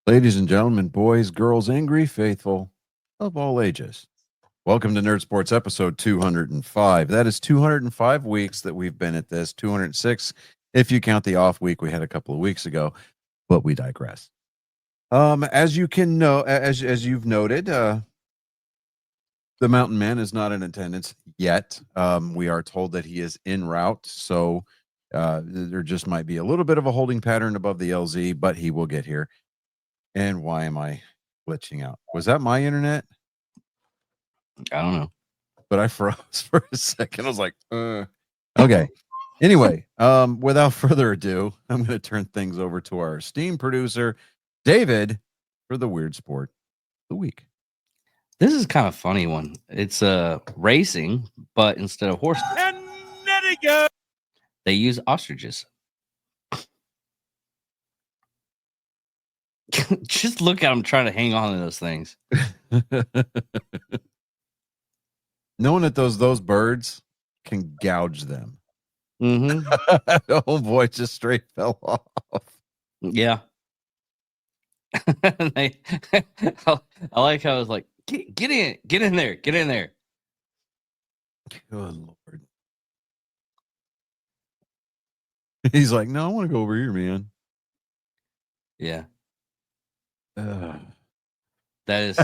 Ladies and gentlemen, boys, girls, angry faithful of all ages. Welcome to Nerd Sports episode 205. That is 205 weeks that we've been at this, 206 if you count the off week we had a couple of weeks ago, but we digress. As you can know, as you've noted, the Mountain Man is not in attendance yet. We are told that he is en route, so there just might be a little bit of a holding pattern above the LZ, but he will get here. And why am I glitching out? Was that my internet? I don't know. But I froze for a second. I was like, okay. Anyway, without further ado, I'm going to turn things over to our esteemed producer, David, for the weird sport of the week. This is kind of a funny one. It's racing, but instead of horses, they use ostriches. Just look at them trying to hang on to those things. Knowing that those birds can gouge them. Mm-hmm. Oh boy, just straight fell off. Yeah. I like how I was like, get in there. Good Lord. He's like, no, I want to go over here, man. Yeah. That is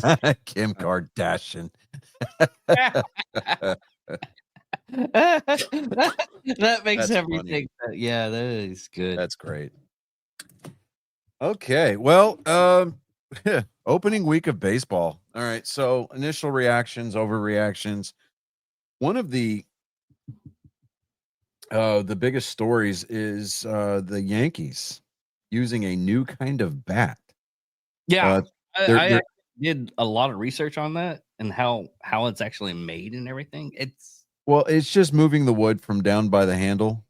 Kim Kardashian. that makes That's everything. Yeah, that is good. That's great. Okay, well, opening week of baseball. All right, so initial reactions, overreactions. One of the biggest stories is the Yankees using a new kind of bat. Yeah, I did a lot of research on that and how it's actually made and everything. It's just moving the wood from down by the handle,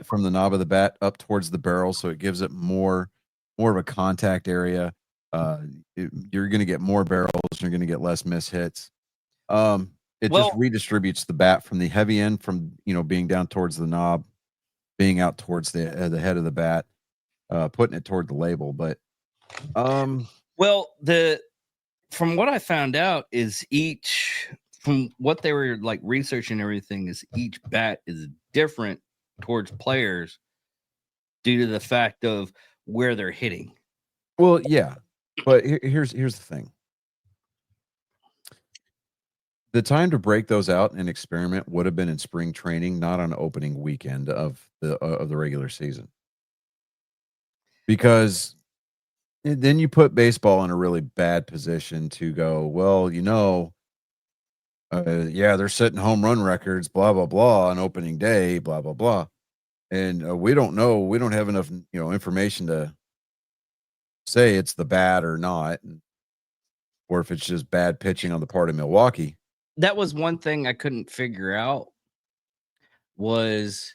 from the knob of the bat up towards the barrel, so it gives it more of a contact area. You're going to get more barrels. You're going to get less miss hits. It just redistributes the bat from the heavy end, from being down towards the knob, being out towards the head of the bat, putting it toward the label. But from what I found out is from what they were like researching everything, is each bat is different towards players due to the fact of where they're hitting. Well, yeah, but here's the thing. The time to break those out and experiment would have been in spring training, not on opening weekend of the regular season. Because then you put baseball in a really bad position to go, well, they're setting home run records, blah, blah, blah, on opening day, blah, blah, blah. And we don't know. We don't have enough, information to say it's the bat or not, or if it's just bad pitching on the part of Milwaukee. That was one thing I couldn't figure out was,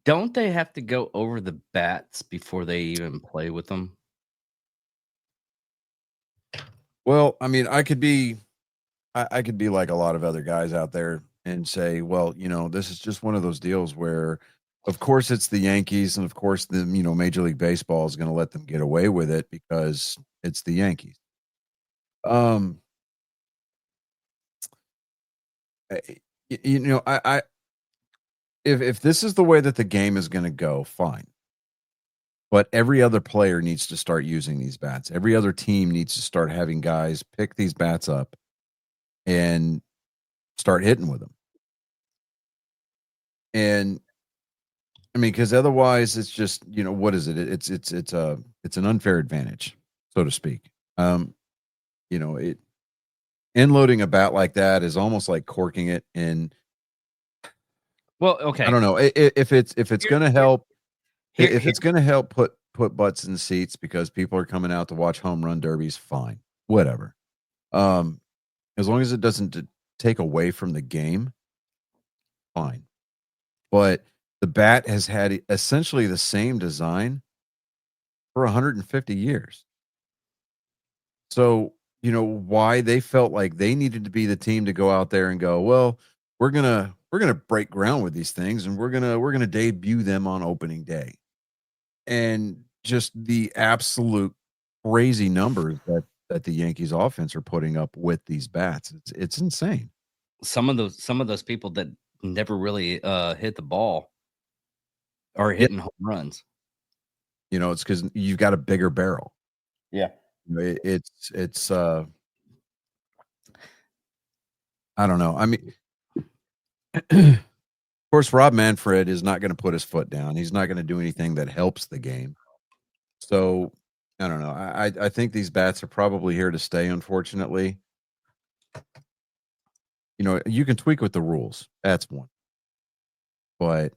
don't they have to go over the bats before they even play with them? Well, I mean, I could be like a lot of other guys out there and say, well, this is just one of those deals where, of course, it's the Yankees, and of course, the Major League Baseball is going to let them get away with it because it's the Yankees. If this is the way that the game is going to go, fine. But every other player needs to start using these bats. Every other team needs to start having guys pick these bats up and start hitting with them. And I mean, because otherwise it's just, what is it? It's an unfair advantage, so to speak. Loading a bat like that is almost like corking it in. Well, okay. I don't know if it's going to help. If it's going to help put butts in seats because people are coming out to watch home run derbies, fine, whatever. As long as it doesn't take away from the game, fine. But the bat has had essentially the same design for 150 years. So, why they felt like they needed to be the team to go out there and go, well, we're going to break ground with these things, and we're going to debut them on opening day. And just the absolute crazy numbers that the Yankees offense are putting up with these bats. It's insane. Some of those people that never really hit the ball are Yeah. hitting home runs. It's because you've got a bigger barrel. Yeah. It's I don't know. I mean, of course, Rob Manfred is not going to put his foot down. He's not going to do anything that helps the game. So I don't know. I think these bats are probably here to stay, unfortunately. You can tweak with the rules. That's one. But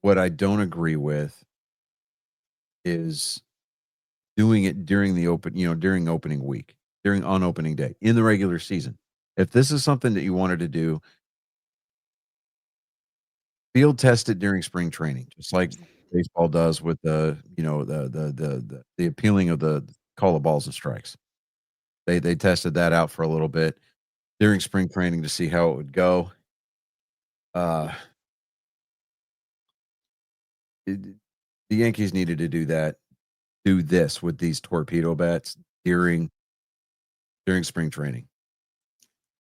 what I don't agree with is doing it during during opening week, on opening day in the regular season. If this is something that you wanted to do, field test it during spring training, just like baseball does with the appealing of the call of balls and strikes. They tested that out for a little bit during spring training to see how it would go. The Yankees needed to do this with these torpedo bats during spring training,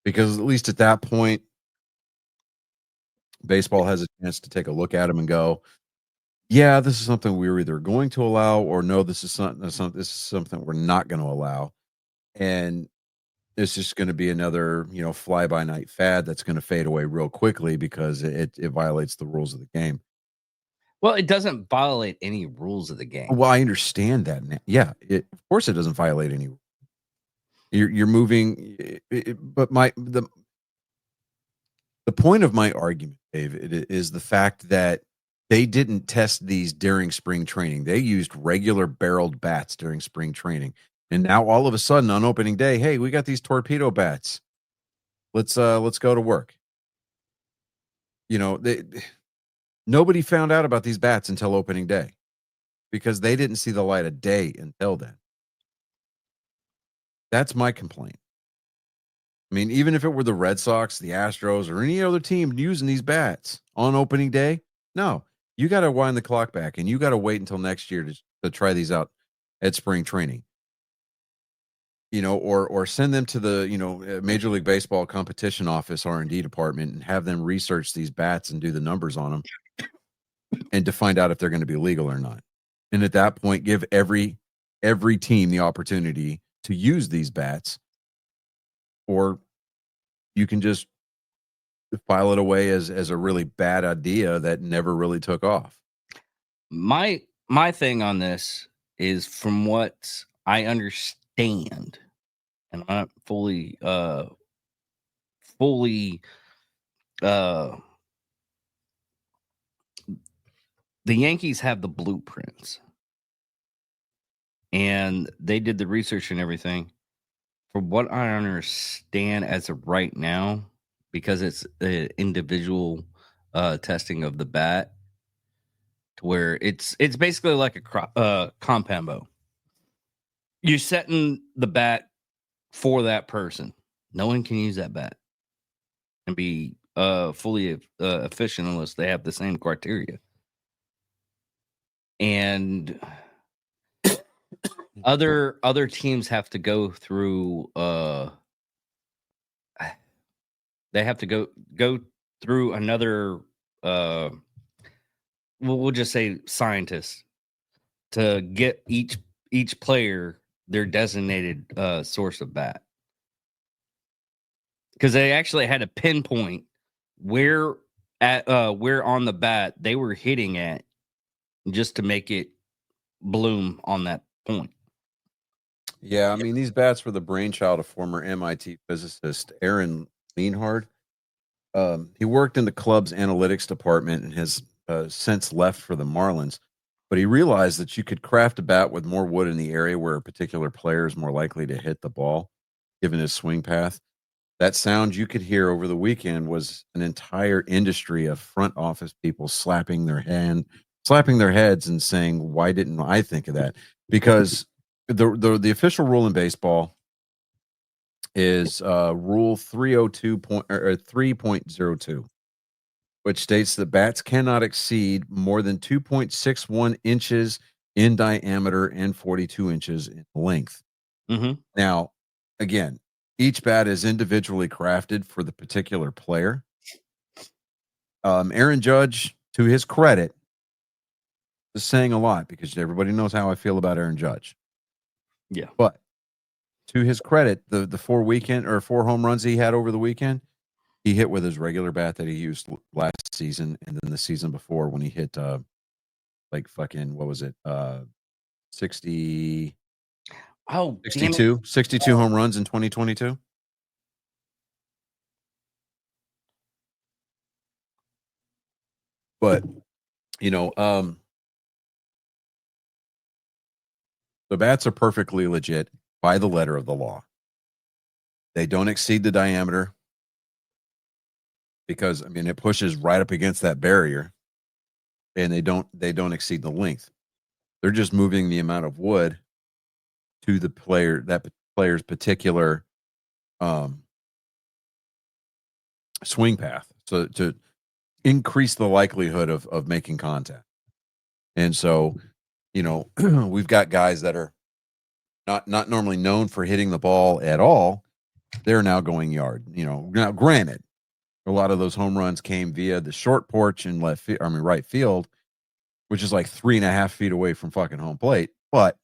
because at least at that point, baseball has a chance to take a look at them and go, yeah, this is something we were either going to allow, or no, this is something we're not going to allow. And it's just going to be another, fly by night fad that's going to fade away real quickly because it violates the rules of the game. Well, it doesn't violate any rules of the game. Well, I understand that now. Yeah, of course it doesn't violate any. You're moving, but the point of my argument, David, is the fact that they didn't test these during spring training. They used regular barreled bats during spring training. And now all of a sudden on opening day, hey, we got these torpedo bats. Let's go to work. Nobody found out about these bats until opening day because they didn't see the light of day until then. That's my complaint. I mean, even if it were the Red Sox, the Astros, or any other team using these bats on opening day, no, you got to wind the clock back and you got to wait until next year to try these out at spring training. Or send them to the, Major League Baseball competition office R&D department and have them research these bats and do the numbers on them and to find out if they're going to be legal or not. And at that point, give every team the opportunity to use these bats, or you can just file it away as a really bad idea that never really took off. My thing on this is, from what I understand, and I'm not fully the Yankees have the blueprints and they did the research and everything. From what I understand as of right now, because it's an individual testing of the bat, to where it's basically like a compound bow. You're setting the bat for that person. No one can use that bat and be fully efficient unless they have the same criteria. And other teams have to go through they have to go through another we'll just say scientists to get each player their designated source of bat, because they actually had to pinpoint where on the bat they were hitting at just to make it bloom on that point. Yeah, I mean, these bats were the brainchild of former MIT physicist Aaron Lienhard. He worked in the club's analytics department and has since left for the Marlins. But he realized that you could craft a bat with more wood in the area where a particular player is more likely to hit the ball, given his swing path. That sound you could hear over the weekend was an entire industry of front office people slapping their heads and saying, "Why didn't I think of that?" Because the official rule in baseball is Rule 302.02, which states that bats cannot exceed more than 2.61 inches in diameter and 42 inches in length. Mm-hmm. Now, again, each bat is individually crafted for the particular player. Aaron Judge, to his credit, is saying a lot because everybody knows how I feel about Aaron Judge. Yeah. But to his credit, the 4 home runs he had over the weekend, he hit with his regular bat that he used last season and then the season before when he hit like fucking what was it? 60 Oh, 62 home runs in 2022. But the bats are perfectly legit by the letter of the law. They don't exceed the diameter because it pushes right up against that barrier, and they don't exceed the length. They're just moving the amount of wood to the player's particular swing path, so to increase the likelihood of making contact. And so, we've got guys that are not normally known for hitting the ball at all. They're now going yard. Now granted, a lot of those home runs came via the short porch in right field, which is like 3.5 feet away from fucking home plate. But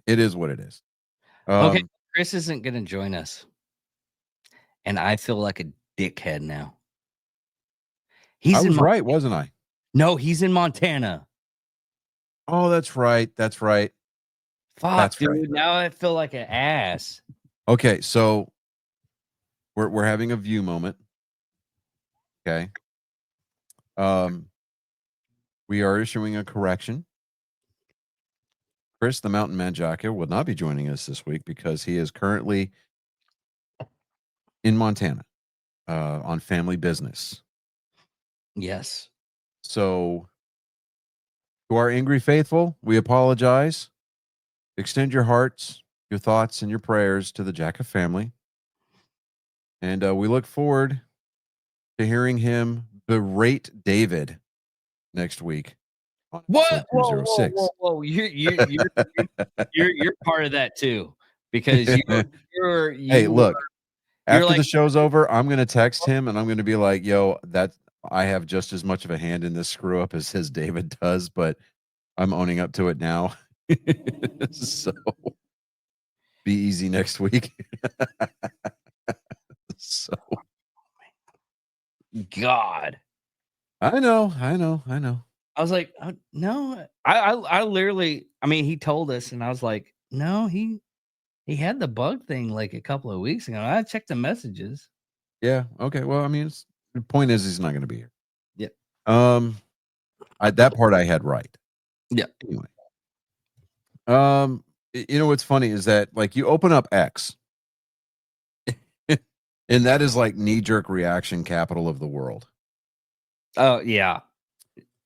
it is what it is. Okay, Chris isn't going to join us, and I feel like a dickhead now. I was right, wasn't I? No, he's in Montana. Oh, that's right. That's right. Fuck, that's dude. right. Now I feel like an ass. Okay, so we're having a view moment. Okay. We are issuing a correction. Chris, the Mountain Man Jocko, will not be joining us this week because he is currently in Montana on family business. Yes. So, to our angry faithful, we apologize. Extend your hearts, your thoughts, and your prayers to the Jacka family. And we look forward to hearing him berate David next week. What? Whoa! You're part of that too, because you're Hey, look. After like, the show's over, I'm going to text him and I'm going to be like, yo, I have just as much of a hand in this screw up as his David does, but I'm owning up to it now. So be easy next week. So God. I know. I was like, no, I literally, he told us, and I was like, no, he had the bug thing like a couple of weeks ago. I checked the messages. Yeah. Okay. Well, the point is he's not going to be here. Yeah. That part I had right. Yeah. Anyway. What's funny is that like you open up X and that is like knee-jerk reaction capital of the world. Oh, yeah.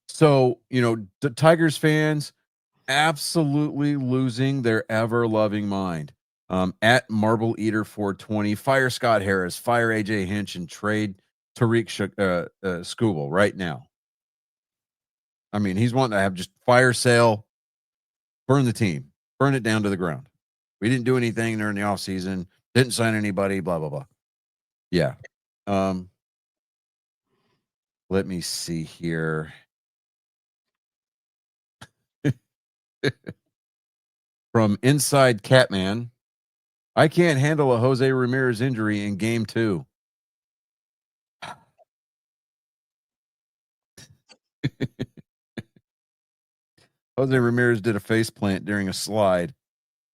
So, the Tigers fans absolutely losing their ever-loving mind. At Marble Eater 420, fire Scott Harris, fire AJ Hinch, and trade Tariq Skubal right now. He's wanting to have just fire sale, burn the team, burn it down to the ground. We didn't do anything during the offseason, didn't sign anybody, blah, blah, blah. Yeah. Let me see here. From Inside Catman, I can't handle a Jose Ramirez injury in game 2. Jose Ramirez did a face plant during a slide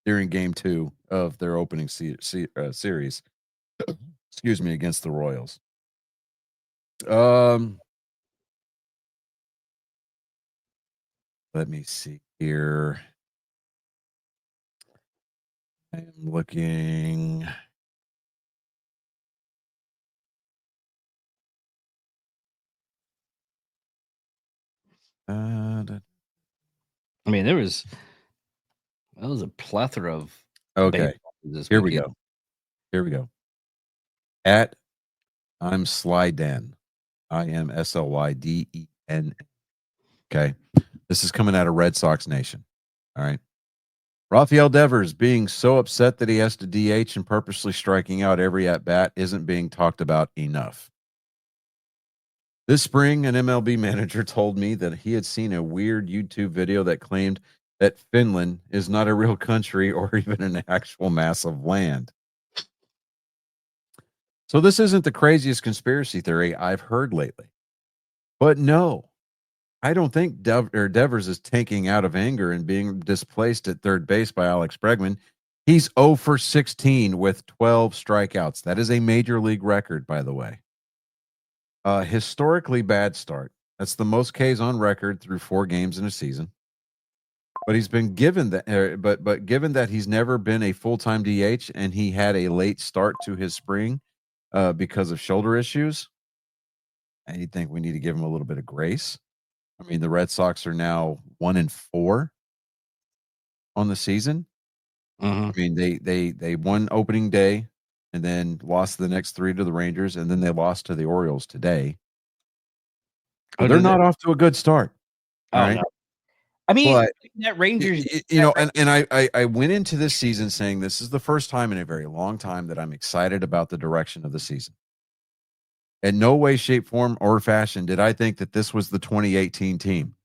during game 2 of their opening series. Excuse me, against the Royals. Let me see here. I am looking. There was a plethora of. Okay, here we go. At I'm Slyden. I am SLYDEN. Okay. This is coming out of Red Sox Nation. All right. Rafael Devers being so upset that he has to DH and purposely striking out every at-bat isn't being talked about enough. This spring, an MLB manager told me that he had seen a weird YouTube video that claimed that Finland is not a real country or even an actual mass of land. So this isn't the craziest conspiracy theory I've heard lately. But no, I don't think Devers is tanking out of anger and being displaced at third base by Alex Bregman. He's 0 for 16 with 12 strikeouts. That is a major league record, by the way. Historically bad start. That's the most Ks on record through 4 games in a season. But he's been given that. But given that he's never been a full-time DH and he had a late start to his spring because of shoulder issues, I think we need to give him a little bit of grace. I mean, the Red Sox are now 1-4 on the season. Mm-hmm. I mean, they won opening day and then lost the next 3 to the Rangers, and then they lost to the Orioles today. So they're not off to a good start. All right. No. I mean, but, that Rangers, and I went into this season saying this is the first time in a very long time that I'm excited about the direction of the season. In no way, shape, form, or fashion did I think that this was the 2018 team.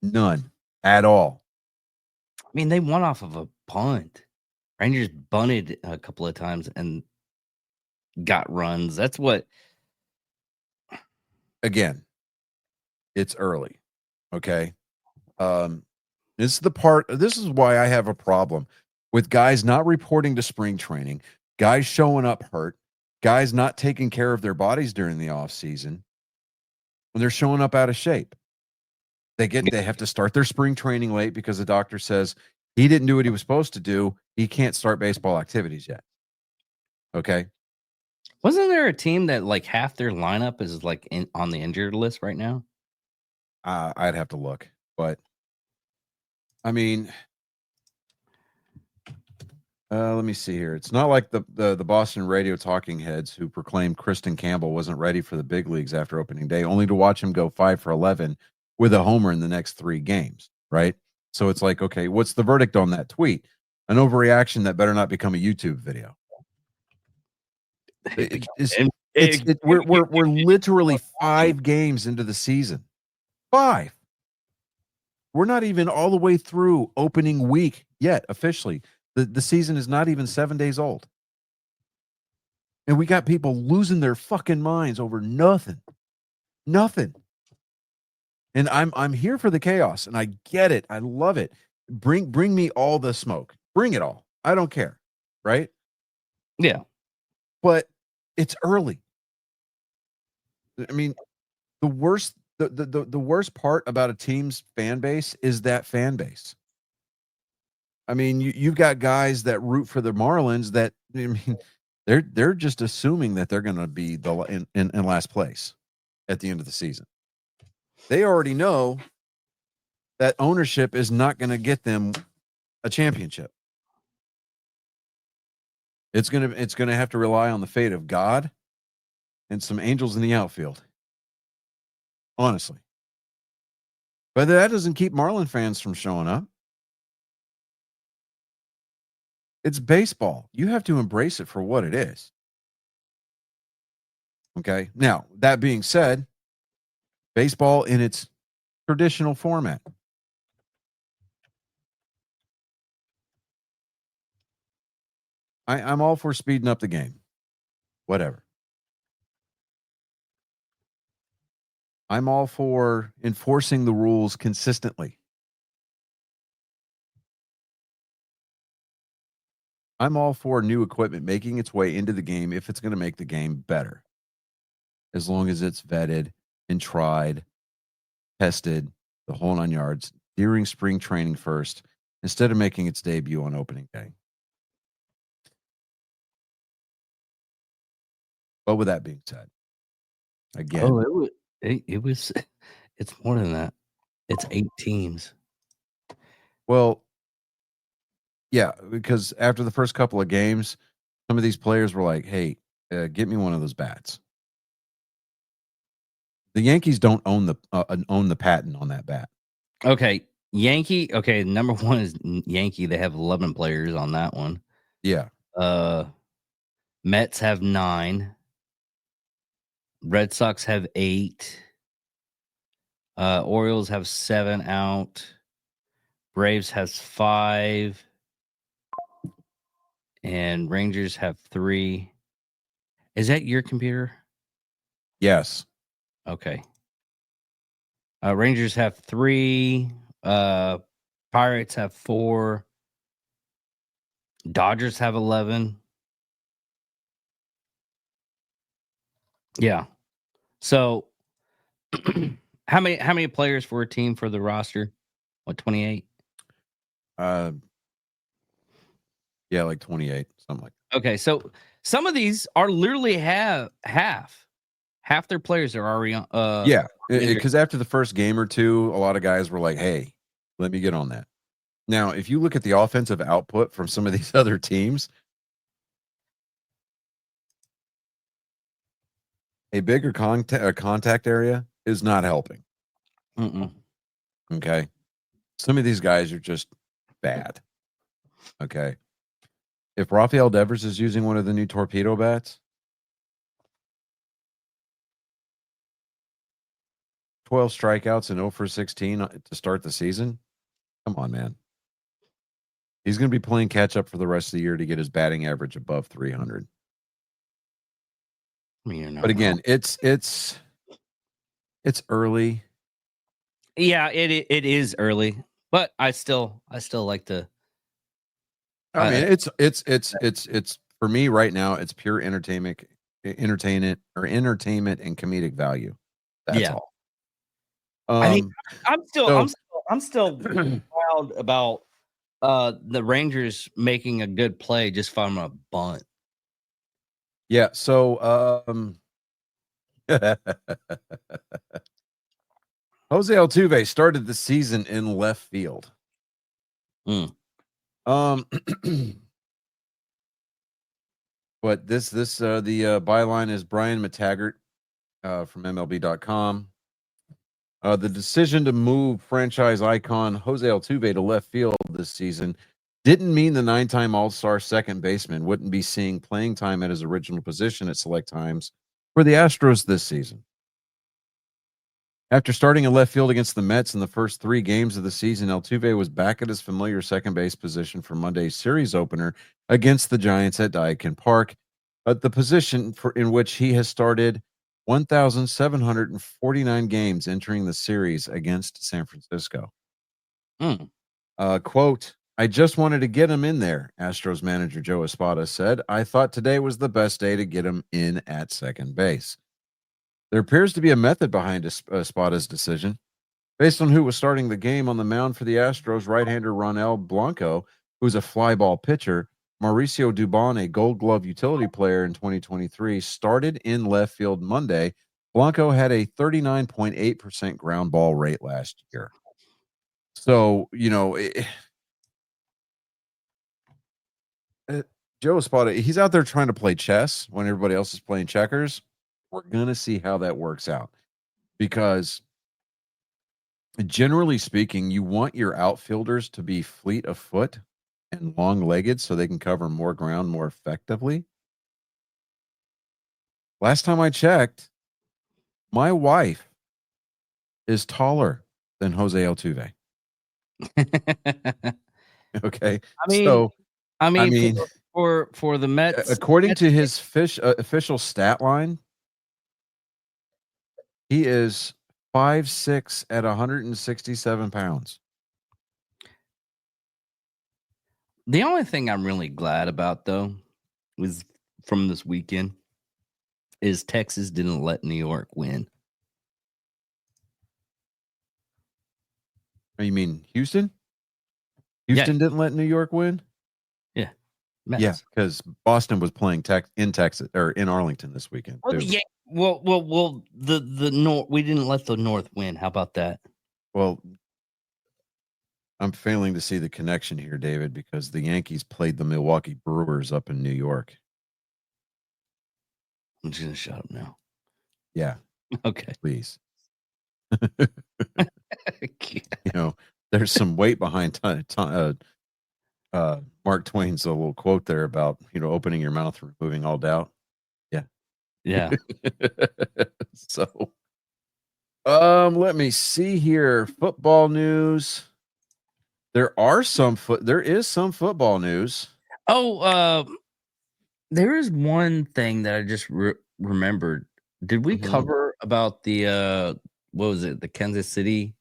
None at all. I mean, they won off of a punt. Rangers bunted a couple of times and got runs. That's what. Again, it's early. Okay. This is why I have a problem with guys not reporting to spring training, guys showing up hurt, guys not taking care of their bodies during the off season when they're showing up out of shape. They have to start their spring training late because the doctor says he didn't do what he was supposed to do. He can't start baseball activities yet. Okay. Wasn't there a team that like half their lineup is like on the injured list right now? I'd have to look, but I mean, let me see here. It's not like the Boston radio talking heads who proclaimed Kristen Campbell wasn't ready for the big leagues after opening day, only to watch him go 5 for 11 with a homer in the next 3 games, right? So it's like, okay, what's the verdict on that tweet? An overreaction that better not become a YouTube video. We're literally 5 games into the season. 5. We're not even all the way through opening week yet officially. The season is not even 7 days old. And we got people losing their fucking minds over nothing. Nothing. And I'm here for the chaos, and I get it. I love it. Bring me all the smoke. Bring it all. I don't care. Right? Yeah. But it's early. I mean, the worst part about a team's fan base is that fan base. I mean, you've got guys that root for the Marlins that, I mean, they're just assuming that they're going to be in last place at the end of the season. They already know that ownership is not going to get them a championship. It's going to have to rely on the fate of God and some angels in the outfield. Honestly. But that doesn't keep Marlin fans from showing up. It's baseball. You have to embrace it for what it is. Okay. Now, that being said, baseball in its traditional format. I'm all for speeding up the game. Whatever. I'm all for enforcing the rules consistently. I'm all for new equipment making its way into the game if it's going to make the game better. As long as it's vetted and tried, tested, the whole 9 yards during spring training first, instead of making its debut on opening day. But with that being said, again, it's more than that. It's 8 teams. Well, yeah, because after the first couple of games, some of these players were like, "Hey, get me one of those bats." The Yankees don't own the patent on that bat. Okay, Yankee. Okay, number one is Yankee. They have 11 players on that one. Yeah. Mets have 9. Red Sox have 8. Orioles have 7 out. Braves has 5. And Rangers have 3. Is that your computer? Yes. Okay. Rangers have 3. Pirates have 4. Dodgers have 11. Yeah. So how many players for a team for the roster? What, 28? Yeah, like 28, something like that. Okay, so some of these are literally half their players are already on Yeah, in their- because after the first game or two, a lot of guys were like, "Hey, let me get on that." Now, if you look at the offensive output from some of these other teams, a bigger contact area is not helping. Mm-mm. Okay, some of these guys are just bad. Okay, if Rafael Devers is using one of the new torpedo bats, 12 strikeouts and 0 for 16 to start the season. Come on, man. He's going to be playing catch up for the rest of the year to get his batting average above 300. I mean, you're not But again, wrong. it's early. Yeah, it is early, but I still like to. I mean, it's for me right now. It's pure entertainment and comedic value. That's Yeah. all. I mean, so- I'm still proud about the Rangers making a good play just from a bunt. Yeah. So, Jose Altuve started the season in left field. Mm. But the byline is Brian McTaggart from MLB.com. The decision to move franchise icon Jose Altuve to left field this season didn't mean the 9-time All-Star second baseman wouldn't be seeing playing time at his original position at select times for the Astros this season. After starting in left field against the Mets in the first 3 games of the season, Altuve was back at his familiar second base position for Monday's series opener against the Giants at Daikin Park, the position in which he has started 1,749 games entering the series against San Francisco. Mm. Quote, I just wanted to get him in there, Astros manager Joe Espada said. I thought today was the best day to get him in at second base. There appears to be a method behind Espada's decision. Based on who was starting the game on the mound for the Astros, right-hander Ronel Blanco, who's a fly ball pitcher, Mauricio Dubon, a Gold Glove utility player in 2023, started in left field Monday. Blanco had a 39.8% ground ball rate last year. So, Joe Espada, he's out there trying to play chess when everybody else is playing checkers. We're going to see how that works out because generally speaking, you want your outfielders to be fleet of foot and long-legged so they can cover more ground more effectively. Last time I checked, my wife is taller than Jose Altuve. Okay. I mean, for the Mets, according to his official stat line, he is 5'6" at 167 pounds. The only thing I'm really glad about, though, was from this weekend is Texas didn't let New York win. You mean Houston? Houston didn't let New York win? Yeah. Mets. Yeah, because Boston was playing in Texas or in Arlington this weekend. Well, yeah. Well, the North, we didn't let the North win. How about that? Well, I'm failing to see the connection here, David, because the Yankees played the Milwaukee Brewers up in New York. I'm just gonna shut up now. Yeah. Okay. Please. You know, there's some weight behind Mark Twain's little quote there about, opening your mouth, removing all doubt. Yeah. Yeah. So, let me see here. Football news. There is some football news. Oh, there is one thing that I just remembered. Did we Mhm. cover about the what was it? The Kansas City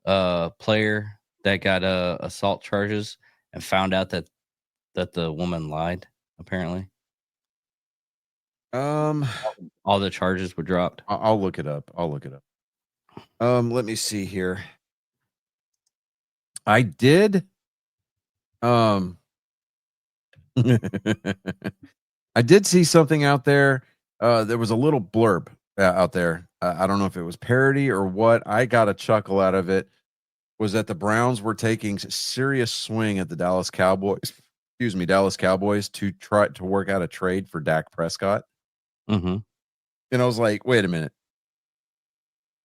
player that got assault charges and found out that the woman lied, apparently. Um, All the charges were dropped. I'll look it up. Let me see here. I did. Um, I did see something out there. There was a little blurb out there. I don't know if it was parody or what. I got a chuckle out of it. Was that the Browns were taking serious swing at the Dallas Cowboys. Dallas Cowboys to try to work out a trade for Dak Prescott. Mm-hmm. And I was like, wait a minute.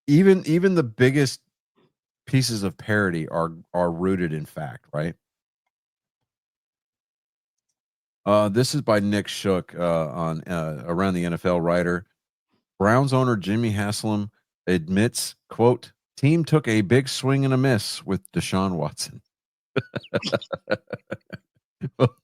Even the biggest pieces of parody are rooted in fact, right? This is by Nick Shook on Around the NFL writer. Browns owner Jimmy Haslam admits, quote, team took a big swing and a miss with Deshaun Watson.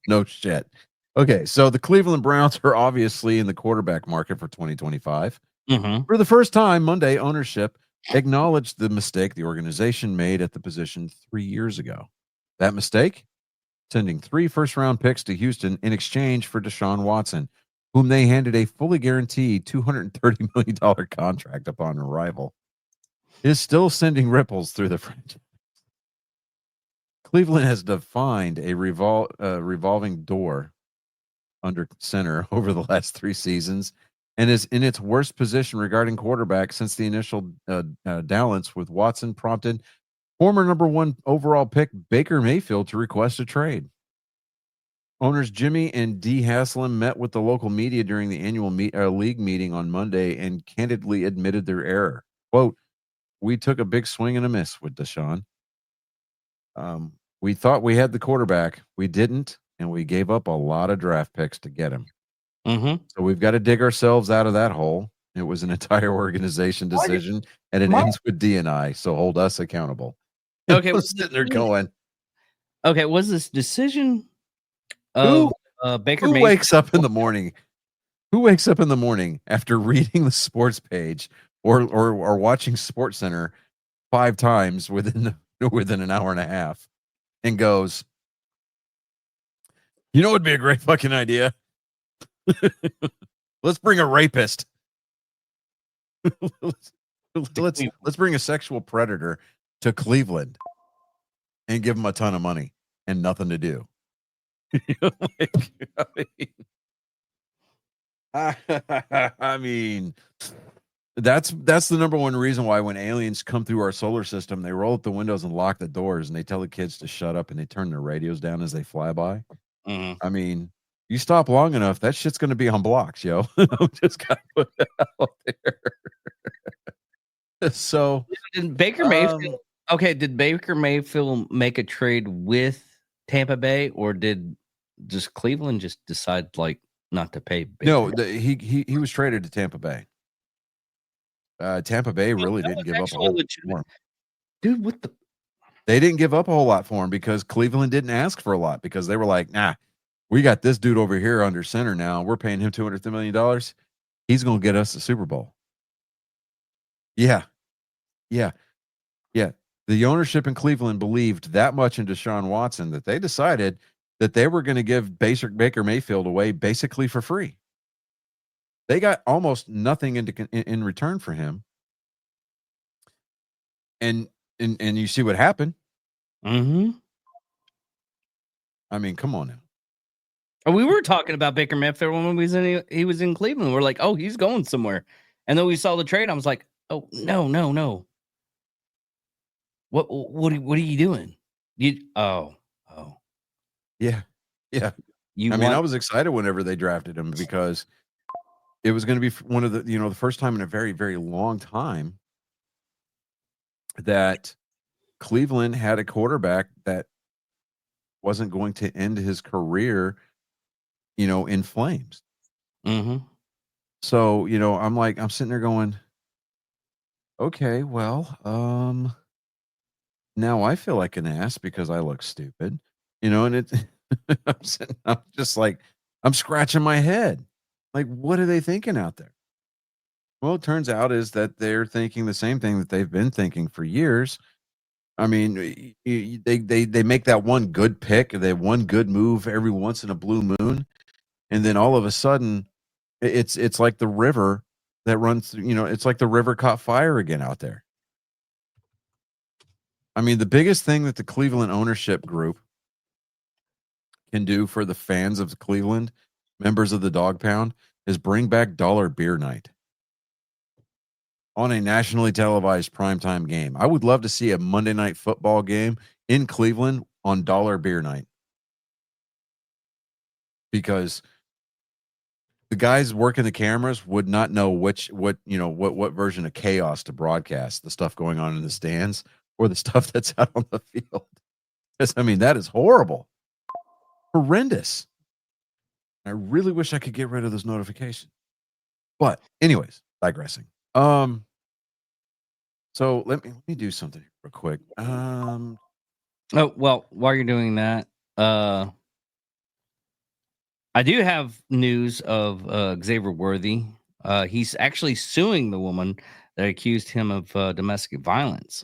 No shit. Okay, so the Cleveland Browns are obviously in the quarterback market for 2025. Mm-hmm. For the first time, Monday, ownership acknowledged the mistake the organization made at the position 3 years ago. That mistake? Sending 3 first-round picks to Houston in exchange for Deshaun Watson, whom they handed a fully guaranteed $230 million contract upon arrival, is still sending ripples through the franchise. Cleveland has defined a revolving door under center over the last 3 seasons and is in its worst position regarding quarterback since the initial dalliance with Watson prompted former number 1 overall pick Baker Mayfield to request a trade. Owners Jimmy and Dee Haslam met with the local media during the annual league meeting on Monday and candidly admitted their error. Quote, we took a big swing and a miss with Deshaun. We thought we had the quarterback. We didn't, and we gave up a lot of draft picks to get him. Mm-hmm. So we've got to dig ourselves out of that hole. It was an entire organization decision, and it ends with D&I, so hold us accountable. Okay, I'm sitting there going, okay, was this decision of Baker who Mayfield? wakes up in the morning? Who wakes up in the morning after reading the sports page or watching Sports Center 5 times within an hour and a half and goes, you know, it'd be a great fucking idea. Let's bring a rapist. let's bring a sexual predator to Cleveland and give him a ton of money and nothing to do. I mean, that's the number one reason why when aliens come through our solar system, they roll up the windows and lock the doors and they tell the kids to shut up and they turn their radios down as they fly by. Mm-hmm. I mean, you stop long enough, that shit's going to be on blocks, yo. Just got to put it out there. So, did Baker Mayfield? Okay, did Baker Mayfield make a trade with Tampa Bay, or did just Cleveland just decide like not to pay? Baker? No, he was traded to Tampa Bay. Tampa Bay really didn't give up a whole lot for him. Dude, what the? They didn't give up a whole lot for him because Cleveland didn't ask for a lot because they were like, nah, we got this dude over here under center now. We're paying him $200 million. He's going to get us the Super Bowl. Yeah. The ownership in Cleveland believed that much in Deshaun Watson that they decided that they were going to give Baker Mayfield away basically for free. They got almost nothing in return for him. And you see what happened. Mm-hmm. I mean, come on now. We were talking about Baker Mayfield when he was in Cleveland. We're like, oh, he's going somewhere. And then we saw the trade. I was like, oh, no. What are you doing? Oh. Yeah. I was excited whenever they drafted him because it was going to be one of the, the first time in a very, very long time that Cleveland had a quarterback that wasn't going to end his career, in flames. Mm-hmm. So, I'm sitting there going, okay, well, now I feel like an ass because I look stupid, and I'm just like, I'm scratching my head. Like, what are they thinking out there? Well, it turns out is that they're thinking the same thing that they've been thinking for years. I mean, they make that one good pick, they one good move every once in a blue moon, and then all of a sudden, it's like the river that runs through. It's like the river caught fire again out there. I mean, the biggest thing that the Cleveland ownership group can do for the fans of Cleveland, members of the Dog Pound, is bring back dollar beer night on a nationally televised primetime game. I would love to see a Monday night football game in Cleveland on dollar beer night, because the guys working the cameras would not know what version of chaos to broadcast, the stuff going on in the stands or the stuff that's out on the field. Because I mean, that is horrible, horrendous. I really wish I could get rid of those notifications. But anyways, digressing. So let me do something real quick. Oh, well, while you're doing that, I do have news of Xavier Worthy. He's actually suing the woman that accused him of domestic violence.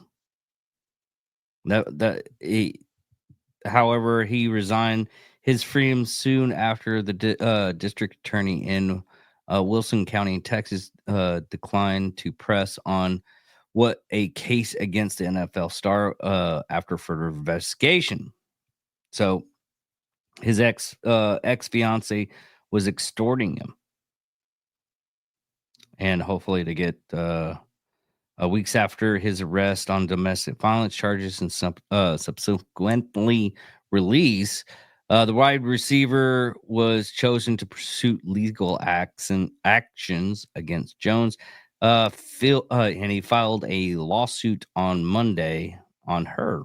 However, he resigned his freedom soon after the district attorney in Wilson County, Texas, declined to press on what a case against the NFL star after further investigation. So his ex fiance was extorting him, and hopefully to get weeks after his arrest on domestic violence charges and subsequently release, the wide receiver was chosen to pursue legal actions against Jones. And he filed a lawsuit on Monday on her.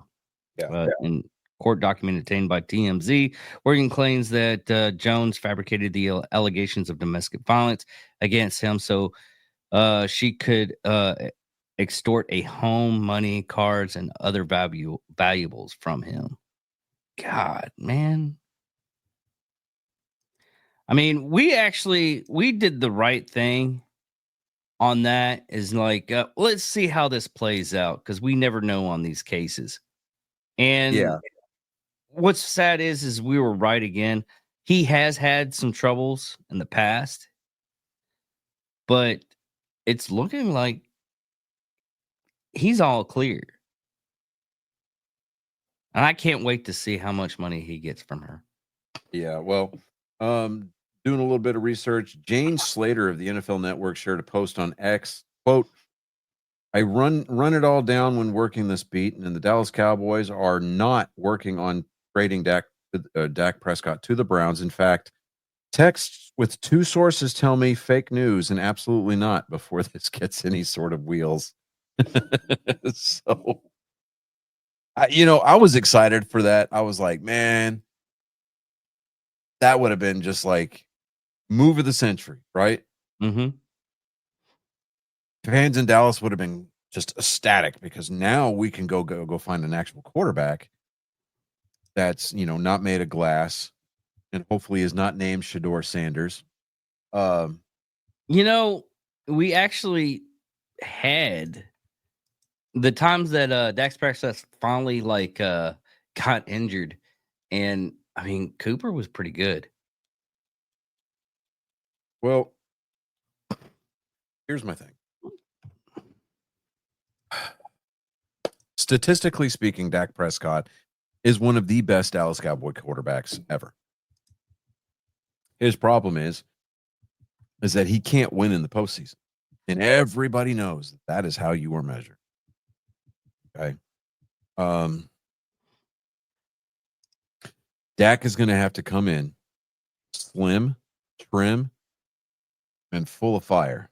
In court document obtained by TMZ, Oregon claims that Jones fabricated the allegations of domestic violence against him so she could extort a home, money, cards, and other valuables from him. God, man. I mean, we did the right thing on that. Is like, let's see how this plays out, because we never know on these cases. And what's sad is we were right again. He has had some troubles in the past, but it's looking like he's all clear. And I can't wait to see how much money he gets from her. Yeah, well, doing a little bit of research, Jane Slater of the NFL Network shared a post on X, quote, I run it all down when working this beat, and the Dallas Cowboys are not working on trading Dak Prescott to the Browns. In fact, texts with two sources tell me fake news and absolutely not before this gets any sort of wheels. So, I was excited for that. I was like, man, that would have been just like move of the century, right? Mm-hmm. Fans in Dallas would have been just ecstatic because now we can go find an actual quarterback that's not made of glass and hopefully is not named Shedeur Sanders. We actually had the times that Dax Prescott finally got injured, and I mean Cooper was pretty good. Well, here's my thing. Statistically speaking, Dak Prescott is one of the best Dallas Cowboy quarterbacks ever. His problem is that he can't win in the postseason. And everybody knows that is how you are measured. Okay. Dak is going to have to come in slim, trim, and full of fire.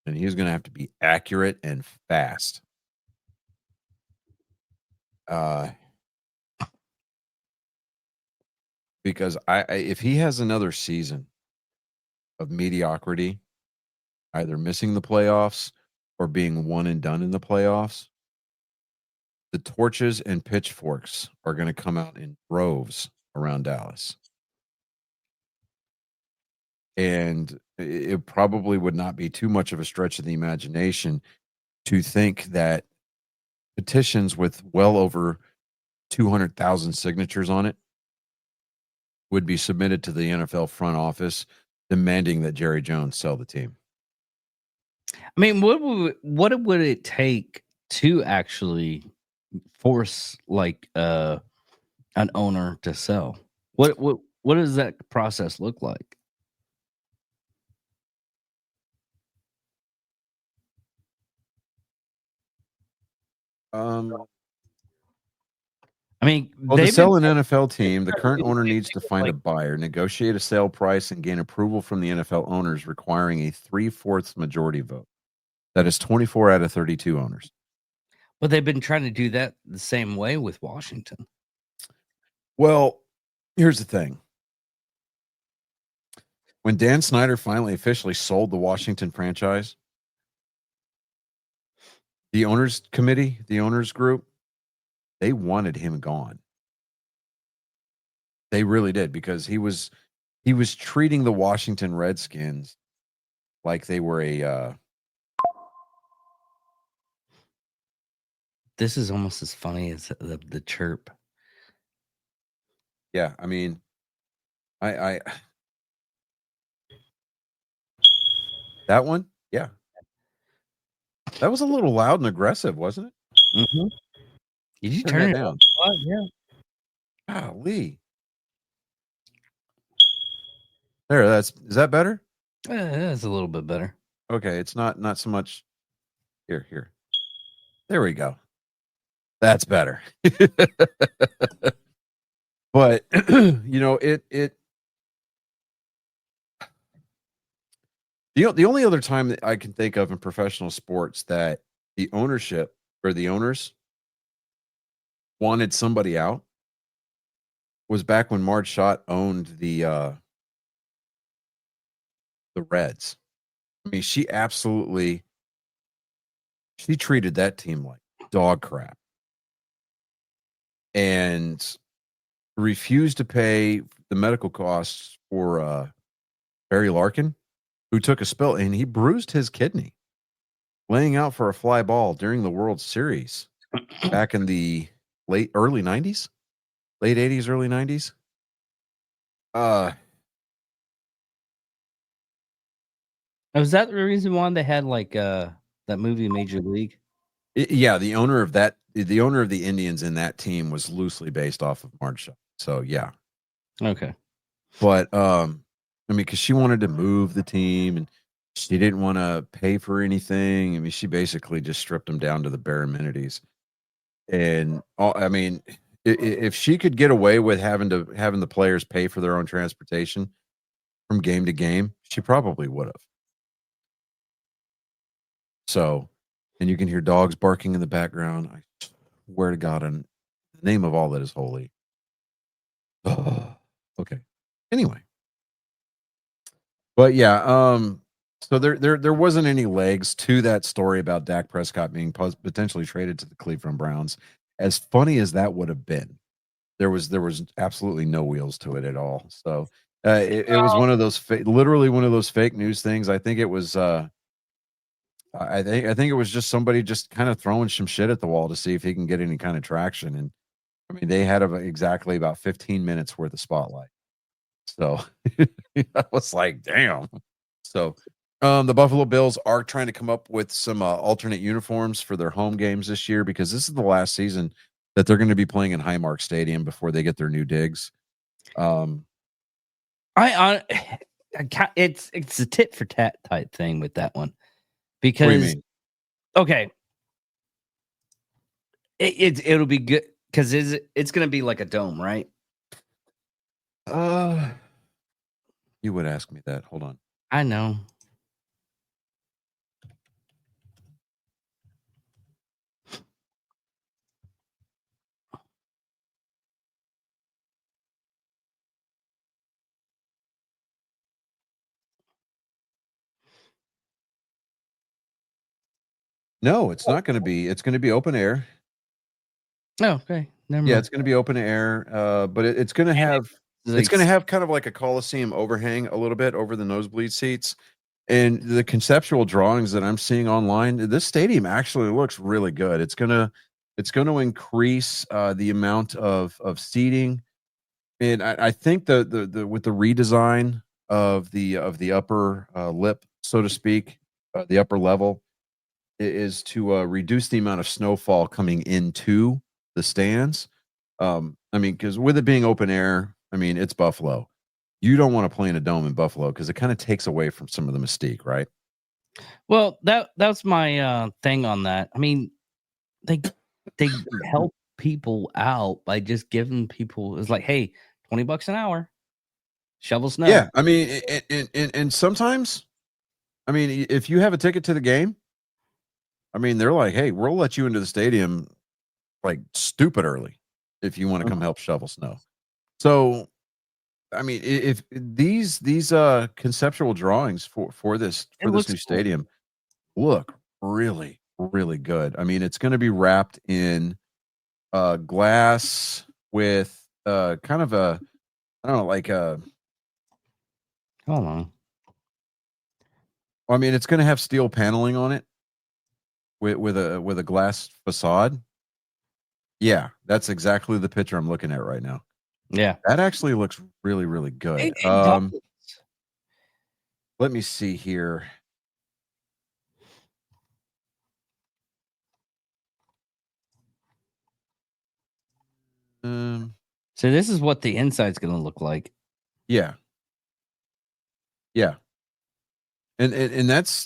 And he's going to have to be accurate and fast. Because if he has another season of mediocrity, either missing the playoffs or being one and done in the playoffs, the torches and pitchforks are going to come out in droves around Dallas. And it probably would not be too much of a stretch of the imagination to think that petitions with well over 200,000 signatures on it would be submitted to the NFL front office demanding that Jerry Jones sell the team. I mean, what would it take to actually force like an owner to sell? What does that process look like? I mean, Well, to they've been sell an NFL team, the trying to current do the owner same needs to thing with, find a like, buyer, negotiate a sale price, and gain approval from the NFL owners, requiring a 3/4 majority vote. That is 24 out of 32 owners. but they've been trying to do that the same way with Washington. Well, here's the thing. When Dan Snyder finally officially sold the Washington franchise, the owners committee, the owners group, they wanted him gone. They really did, because he was treating the Washington Redskins like they were a This is almost as funny as the chirp. yeah, I mean, I that one, yeah. That was a little loud and aggressive, wasn't it? Mhm. Did you Turn turn that it up down. a lot? Yeah. Golly. There, is that better? That's a little bit better. Okay, it's not so much here. There we go. That's better. But you know, the only other time that I can think of in professional sports that the ownership or the owners wanted somebody out was back when Marge Schott owned the Reds. I mean, she treated that team like dog crap and refused to pay the medical costs for Barry Larkin, who took a spill and he bruised his kidney laying out for a fly ball during the World Series back in the early 90s, late 80s, early 90s. Was that the reason why they had like that movie Major League? Yeah, the owner of the Indians in that team was loosely based off of Marge Schott. So yeah. Okay. But I mean, because she wanted to move the team and she didn't want to pay for anything. I mean, she basically just stripped them down to the bare amenities. And I mean, if she could get away with having the players pay for their own transportation from game to game, she probably would have. So, and you can hear dogs barking in the background. I swear to God, in the name of all that is holy. Oh, okay. Anyway, but yeah, so there wasn't any legs to that story about Dak Prescott being potentially traded to the Cleveland Browns. As funny as that would have been, there was absolutely no wheels to it at all. So it was one of those literally one of those fake news things. I think it was I think it was just somebody just kind of throwing some shit at the wall to see if he can get any kind of traction. And I mean, they had exactly about 15 minutes worth of spotlight. So I was like, damn. So the Buffalo Bills are trying to come up with some alternate uniforms for their home games this year, because this is the last season that they're going to be playing in Highmark Stadium before they get their new digs. It's a tit for tat type thing with that one, What do you because mean? okay, it'll be good because it's going to be like a dome, right? You would ask me that. Hold on. I know. No, it's not going to be. It's going to be open air. Oh, okay. Never Yeah, mind. it's going to be open air, but it's going to have it's going to have kind of like a Coliseum overhang a little bit over the nosebleed seats. And the conceptual drawings that I'm seeing online, this stadium actually looks really good. It's gonna increase the amount of seating, and I think the with the redesign of the upper lip, so to speak, the upper level is to reduce the amount of snowfall coming into the stands. I mean, because with it being open air, I mean it's Buffalo. You don't want to play in a dome in Buffalo because it kind of takes away from some of the mystique, right? Well, that's my thing on that. I mean, they help people out by just giving people, it's like, hey, $20 an hour, shovel snow. Yeah, I mean, and sometimes, I mean, if you have a ticket to the game, I mean, they're like, hey, we'll let you into the stadium like stupid early if you want to come help shovel snow. So, I mean, if these conceptual drawings for this new cool. stadium look really really good. I mean, it's going to be wrapped in glass with kind of a, I don't know, like a, Hold on. I mean, it's going to have steel paneling on it with a glass facade. Yeah, that's exactly the picture I'm looking at right now. Yeah. That actually looks really really good. It does. Let me see here. So this is what the inside's going to look like. Yeah. Yeah. And that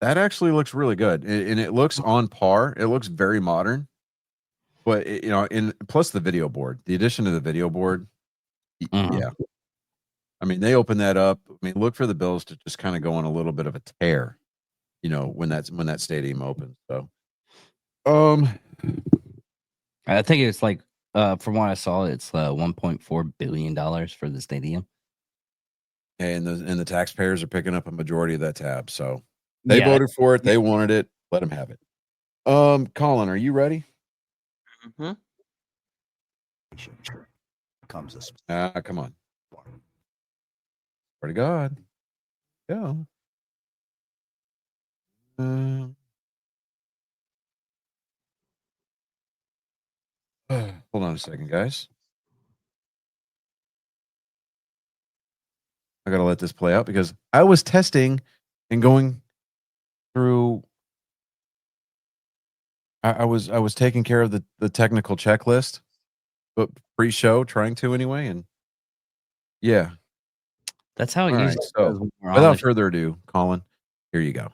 actually looks really good. And it looks on par. It looks very modern. But you know, and plus the video board, the addition of the video board. Yeah. I mean, they open that up. I mean, look for the Bills to just kind of go on a little bit of a tear, you know, when that stadium opens. So I think it's like from what I saw, it's $1.4 billion for the stadium. and the taxpayers are picking up a majority of that tab. So they voted for it, they wanted it, let them have it. Colin, are you ready? Mm-hmm. Comes a Come on. Swear to God. Go. Hold on a second, guys. I gotta let this play out because I was testing and going through. I was taking care of the technical checklist, but pre-show, trying to anyway, and yeah, that's how it all usually right, so goes. Without further ado, Colin, here you go.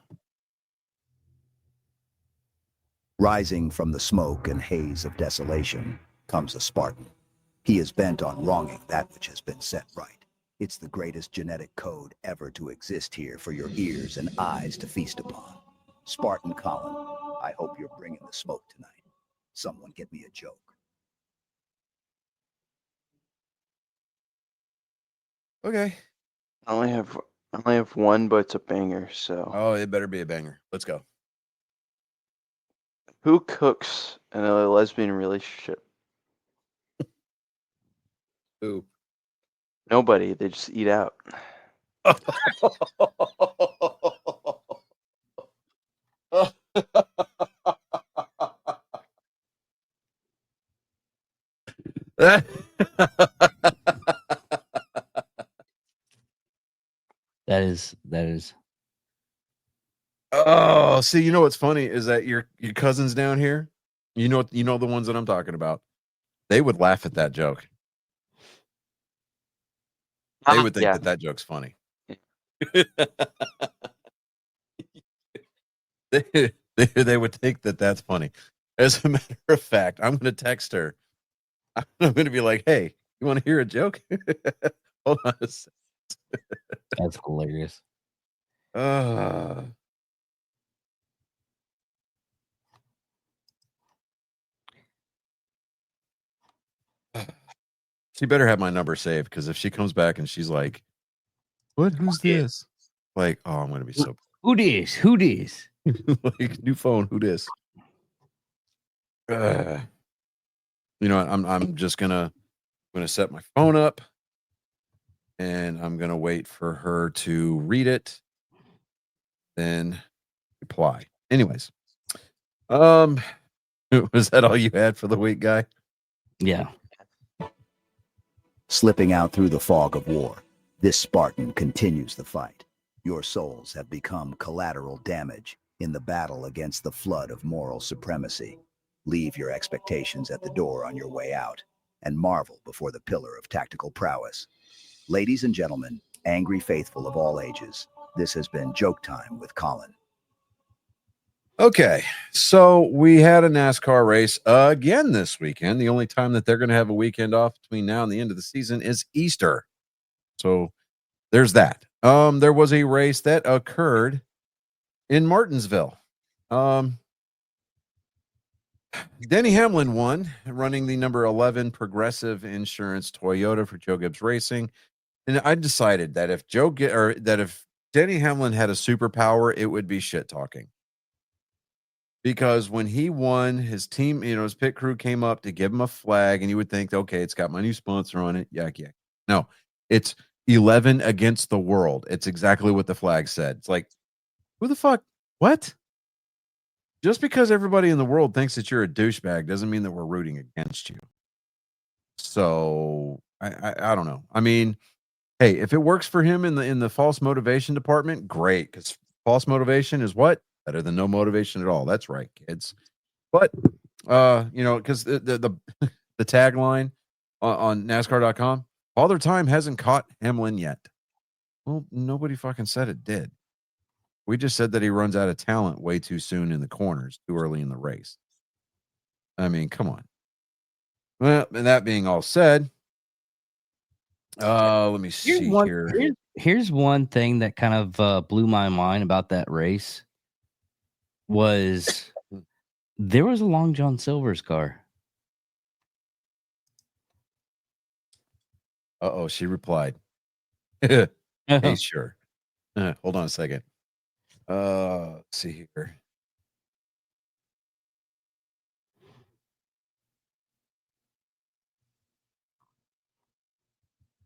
Rising from the smoke and haze of desolation comes a Spartan. He is bent on wronging that which has been set right. It's the greatest genetic code ever to exist here for your ears and eyes to feast upon. Spartan Colin, I hope you're bringing the smoke tonight. Someone get me a joke. Okay. I only have one, but it's a banger. So. Oh, it better be a banger. Let's go. Who cooks in a lesbian relationship? Who? Nobody. They just eat out. That is. Oh, see, you know what's funny is that your cousins down here, you know the ones that I'm talking about. They would laugh at that joke. They would think that joke's funny. They would think that that's funny. As a matter of fact, I'm going to text her. I'm going to be like, "Hey, you want to hear a joke?" Hold on a second. That's hilarious. She better have my number saved because if she comes back and she's like, "What? Who's this?" Like, oh, I'm going to be so. Who this? Like, new phone, who dis? You know what? I'm just gonna set my phone up and I'm gonna wait for her to read it, then reply. Anyways, was that all you had for the week, Guy? Yeah. Slipping out through the fog of war, this Spartan continues the fight. Your souls have become collateral damage in the battle against the flood of moral supremacy. Leave your expectations at the door on your way out and marvel before the pillar of tactical prowess. Ladies and gentlemen, angry faithful of all ages, this has been Joke Time with Colin. Okay, so we had a NASCAR race again this weekend. The only time that they're going to have a weekend off between now and the end of the season is Easter. So there's that. There was a race that occurred in Martinsville. Denny Hamlin won, running the number 11 Progressive Insurance Toyota for Joe Gibbs Racing. And I decided that if if Denny Hamlin had a superpower, it would be shit talking. Because when he won, his team, his pit crew came up to give him a flag, and you would think, okay, it's got my new sponsor on it. Yak, yak. No, it's 11 against the world. It's exactly what the flag said. It's like, who the fuck? What? Just because everybody in the world thinks that you're a douchebag doesn't mean that we're rooting against you. So I don't know. I mean, hey, if it works for him in the false motivation department, great. Because false motivation is what? Better than no motivation at all. That's right, kids. But because the tagline on NASCAR.com, Father Time hasn't caught Hamlin yet. Well, nobody fucking said it did. We just said that he runs out of talent way too soon in the corners, too early in the race. I mean, come on. Well, and that being all said, let me see here. Here's one thing that kind of blew my mind about that race was there was a Long John Silver's car. Uh-oh, she replied. Hey, sure. Hold on a second. Let's see here.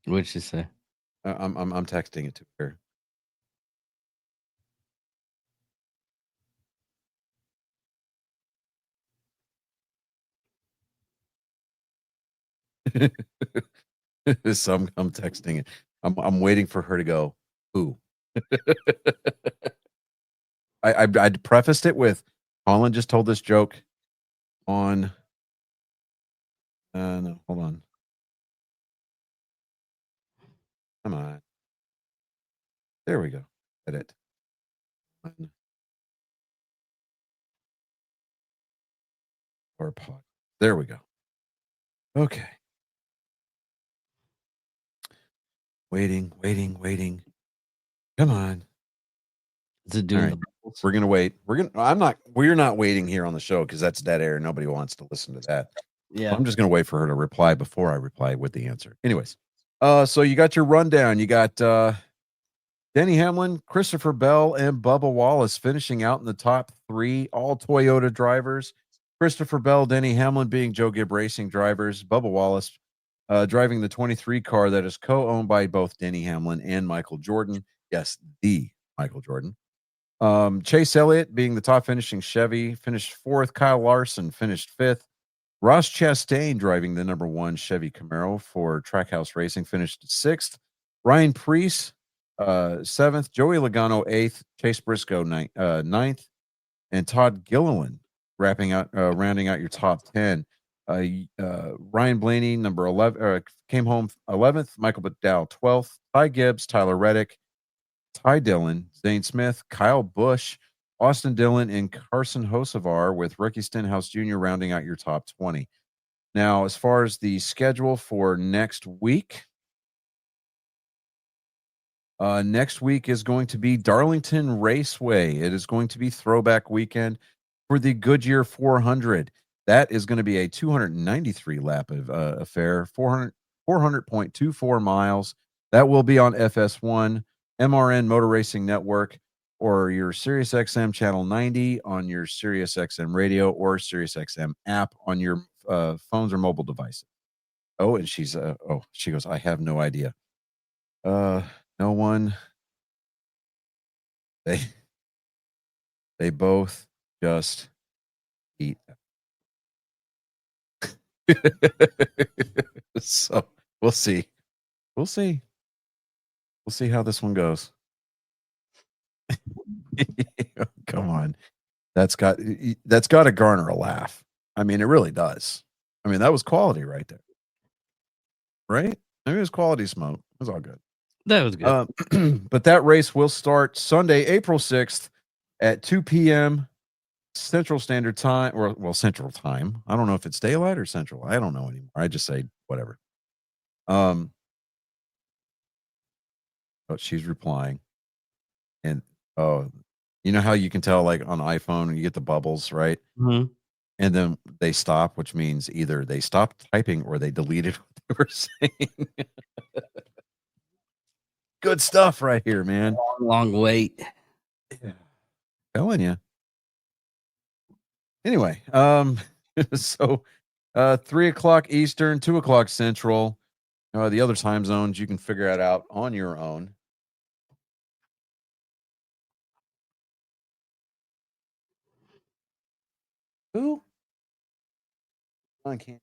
What'd she say? I'm texting it to her. So I'm texting it. I'm waiting for her to go, who? I prefaced it with Colin just told this joke on no, hold on. Come on. There we go. Edit. Or pod. There we go. Okay. Waiting. Come on. Is it doing All right. We're gonna wait. We're not waiting here on the show because that's dead air. Nobody wants to listen to that. Yeah. So I'm just gonna wait for her to reply before I reply with the answer. Anyways, so you got your rundown. You got Denny Hamlin, Christopher Bell, and Bubba Wallace finishing out in the top 3, all Toyota drivers. Christopher Bell, Denny Hamlin being Joe Gibbs Racing drivers. Bubba Wallace driving the 23 car that is co-owned by both Denny Hamlin and Michael Jordan. Yes, the Michael Jordan. Chase Elliott being the top finishing Chevy finished 4th. Kyle Larson finished 5th. Ross Chastain driving the number 1 Chevy Camaro for Trackhouse Racing finished 6th. Ryan Preece 7th. Joey Logano 8th. Chase Briscoe 9th. And Todd Gilliland rounding out your top 10. Ryan Blaney number 11 came home 11th. Michael McDowell 12th. Ty Gibbs, Tyler Reddick, Ty Dillon, Zane Smith, Kyle Busch, Austin Dillon, and Carson Hocevar with Ricky Stenhouse Jr. rounding out your top 20. Now, as far as the schedule for next week is going to be Darlington Raceway. It is going to be throwback weekend for the Goodyear 400. That is going to be a 293 lap affair, 400.24 miles. That will be on FS1, MRN Motor Racing Network, or your Sirius XM channel 90 on your Sirius XM radio or Sirius XM app on your phones or mobile devices. Oh, and she goes, I have no idea. No one. They both just eat. So we'll see. We'll see how this one goes. Come on. That's got to garner a laugh. I mean, it really does. I mean, that was quality right there. Right? I mean, it was quality smoke. It was all good. That was good. But that race will start Sunday, April 6th at 2 p.m. Central Standard Time, or well, Central Time. I don't know if it's daylight or Central. I don't know anymore. I just say whatever. But she's replying, and you know how you can tell, like on iPhone, and you get the bubbles, right? Mhm. And then they stop, which means either they stopped typing or they deleted what they were saying. Good stuff right here, man. Long wait. Yeah. Telling you. Anyway, so 3:00 Eastern, 2:00 Central. The other time zones you can figure it out on your own. Who? I can't.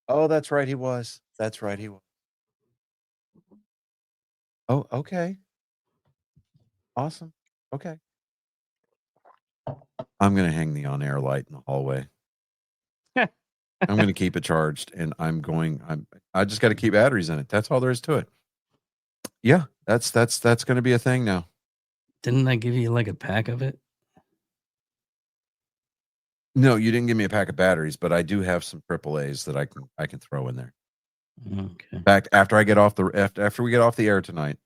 Oh, that's right. He was. That's right. He was. Oh, okay. Awesome. Okay. I'm going to hang the on air light in the hallway. I'm going to keep it charged, and I just got to keep batteries in it. That's all there is to it. Yeah, that's going to be a thing now. Didn't I give you like a pack of it? No, you didn't give me a pack of batteries, but I do have some AAAs that I can throw in there. Okay. In fact, after we get off the air tonight,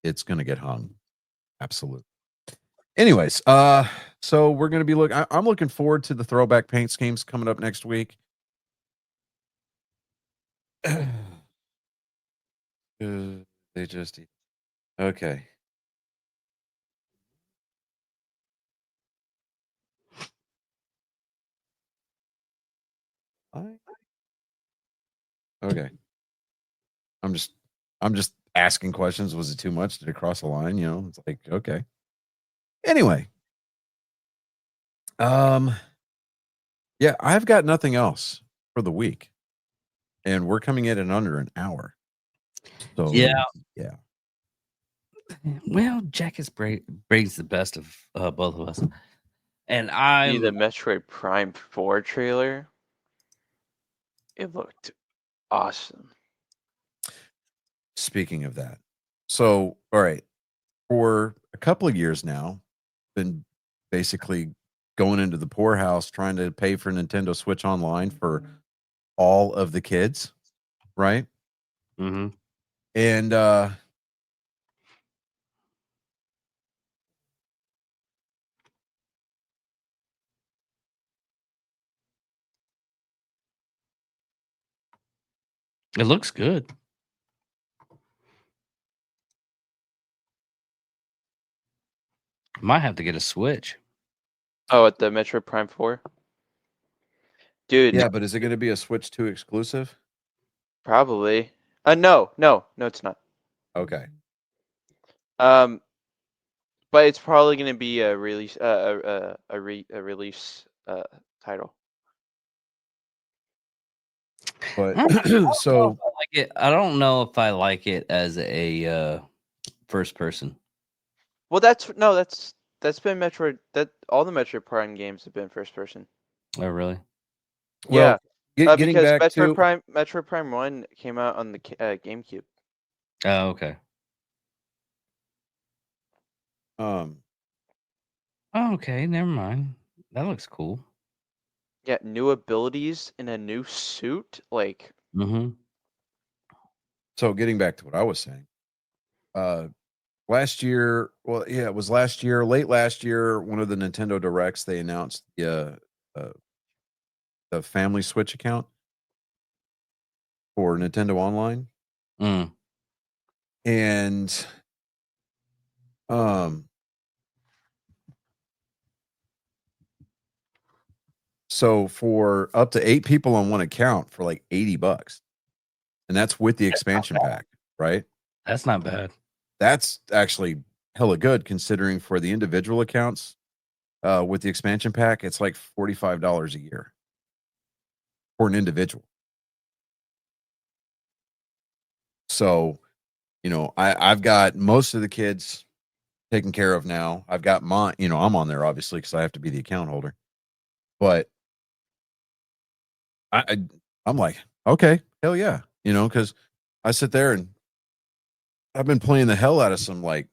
it's gonna get hung. Absolutely. Anyways, so we're gonna be I'm looking forward to the throwback paint schemes coming up next week. They just okay. Okay. I'm just asking questions. Was it too much? Did it cross the line? It's like, okay. Anyway. Yeah, I've got nothing else for the week. And we're coming in under an hour. So Yeah. Yeah. Well, Jack brings the best of both of us. And See the Metroid Prime 4 trailer? It looked awesome. Speaking of that. So, all right. For a couple of years now, been basically going into the poorhouse trying to pay for Nintendo Switch Online for all of the kids, right? Mhm. And It looks good. Might have to get a Switch. Oh, at the Metroid Prime 4? Dude, yeah, but is it going to be a Switch 2 exclusive? probably. No, it's not. Okay. But it's probably going to be a release a release title. But I don't know so if I like it. I don't know if I like it as a first person. Well, that's been Metroid. That all the Metroid Prime games have been first person. Oh, really? well, Yeah, getting because back to Metroid Prime 1 came out on the GameCube. Oh, okay. um Oh, okay. Never mind. That looks cool. Yeah, new abilities in a new suit. Like, Mm-hmm. so getting back to what I was saying. Last year, it was last year, late last year, one of the Nintendo Directs, they announced the Family Switch account. for Nintendo Online. Mm. And so for up to 8 people on one account for like $80. And that's with the expansion pack, right? That's not bad. That's actually hella good considering for the individual accounts with the expansion pack, it's like $45 a year for an individual. So, I've got most of the kids taken care of now. I've got mine, I'm on there obviously because I have to be the account holder. But I'm like, okay, hell yeah, because I sit there and I've been playing the hell out of some like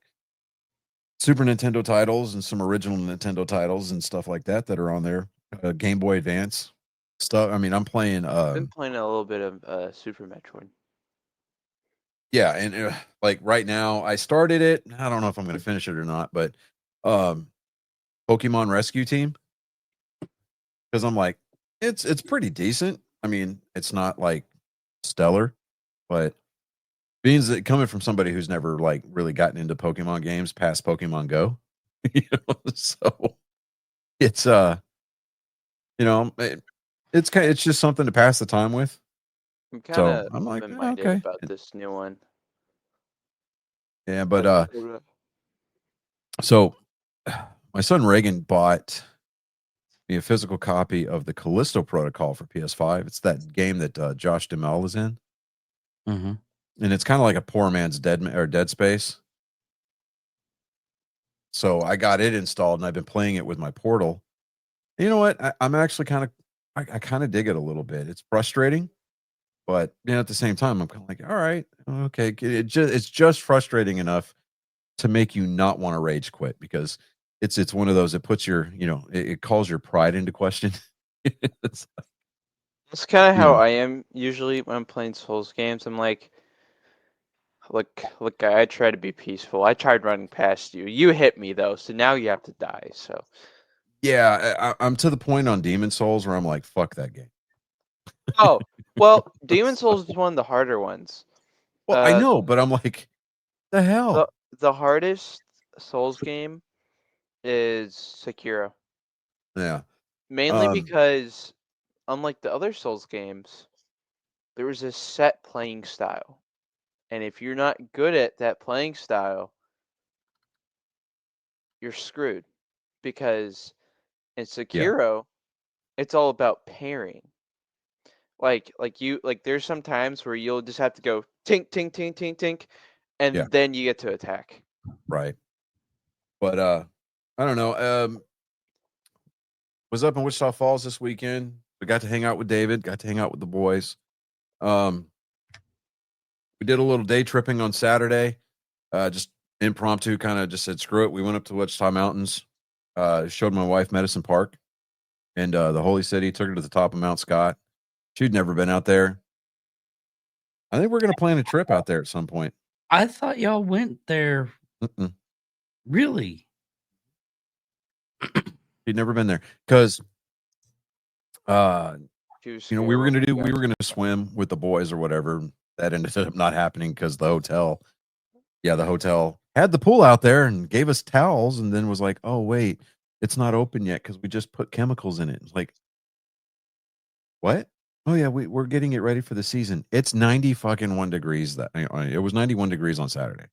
Super Nintendo titles and some original Nintendo titles and stuff like that are on there. Game Boy Advance stuff. I mean, I'm playing. I've been playing a little bit of Super Metroid. Yeah, and like right now, I started it. I don't know if I'm going to finish it or not, but Pokemon Rescue Team, because I'm like, it's pretty decent. I mean, it's not like stellar, but being that coming from somebody who's never like really gotten into Pokemon games past Pokemon Go, so it's it's just something to pass the time with. I'm kind of I'm like, open-minded okay, about this new one. yeah, but so my son Reagan bought me a physical copy of the Callisto Protocol for PS5. It's that game that Josh Duhamel is in. Mm-hmm. And it's kind of like a poor man's Dead Space. So I got it installed and I've been playing it with my Portal. And you know what? I'm actually I kind of dig it a little bit. It's frustrating, but at the same time, I'm kind of like, all right, okay. It's just frustrating enough to make you not want to rage quit because it's one of those. It puts your, it calls your pride into question. That's kind of how I am usually when I'm playing Souls games. I'm like, look, I try to be peaceful. I tried running past you. You hit me though, so now you have to die. So yeah, I'm to the point on Demon Souls where I'm like, fuck that game. Oh, well, Demon Souls is one of the harder ones. Well, I know, but I'm like, the hell. The hardest Souls game is Sekiro. Yeah. Mainly because, unlike the other Souls games, there was a set playing style. And if you're not good at that playing style, you're screwed. Because in Sekiro, it's all about pairing. Like there's some times where you'll just have to go tink, tink, tink, tink, tink, and then you get to attack. Right. But I don't know. Was up in Wichita Falls this weekend. We got to hang out with David, got to hang out with the boys. We did a little day tripping on Saturday. Just impromptu, kind of just said, screw it. We went up to Wichita Mountains, showed my wife Medicine Park and the Holy City, took her to the top of Mount Scott. She'd never been out there. I think we're going to plan a trip out there at some point. I thought y'all went there. Really? She'd never been there because, we were going to swim with the boys or whatever. That ended up not happening because the hotel had the pool out there and gave us towels and then was like, oh, wait, it's not open yet because we just put chemicals in it. It's like, what? Oh, yeah, we're getting it ready for the season. It's 91 degrees. It was 91 degrees on Saturday.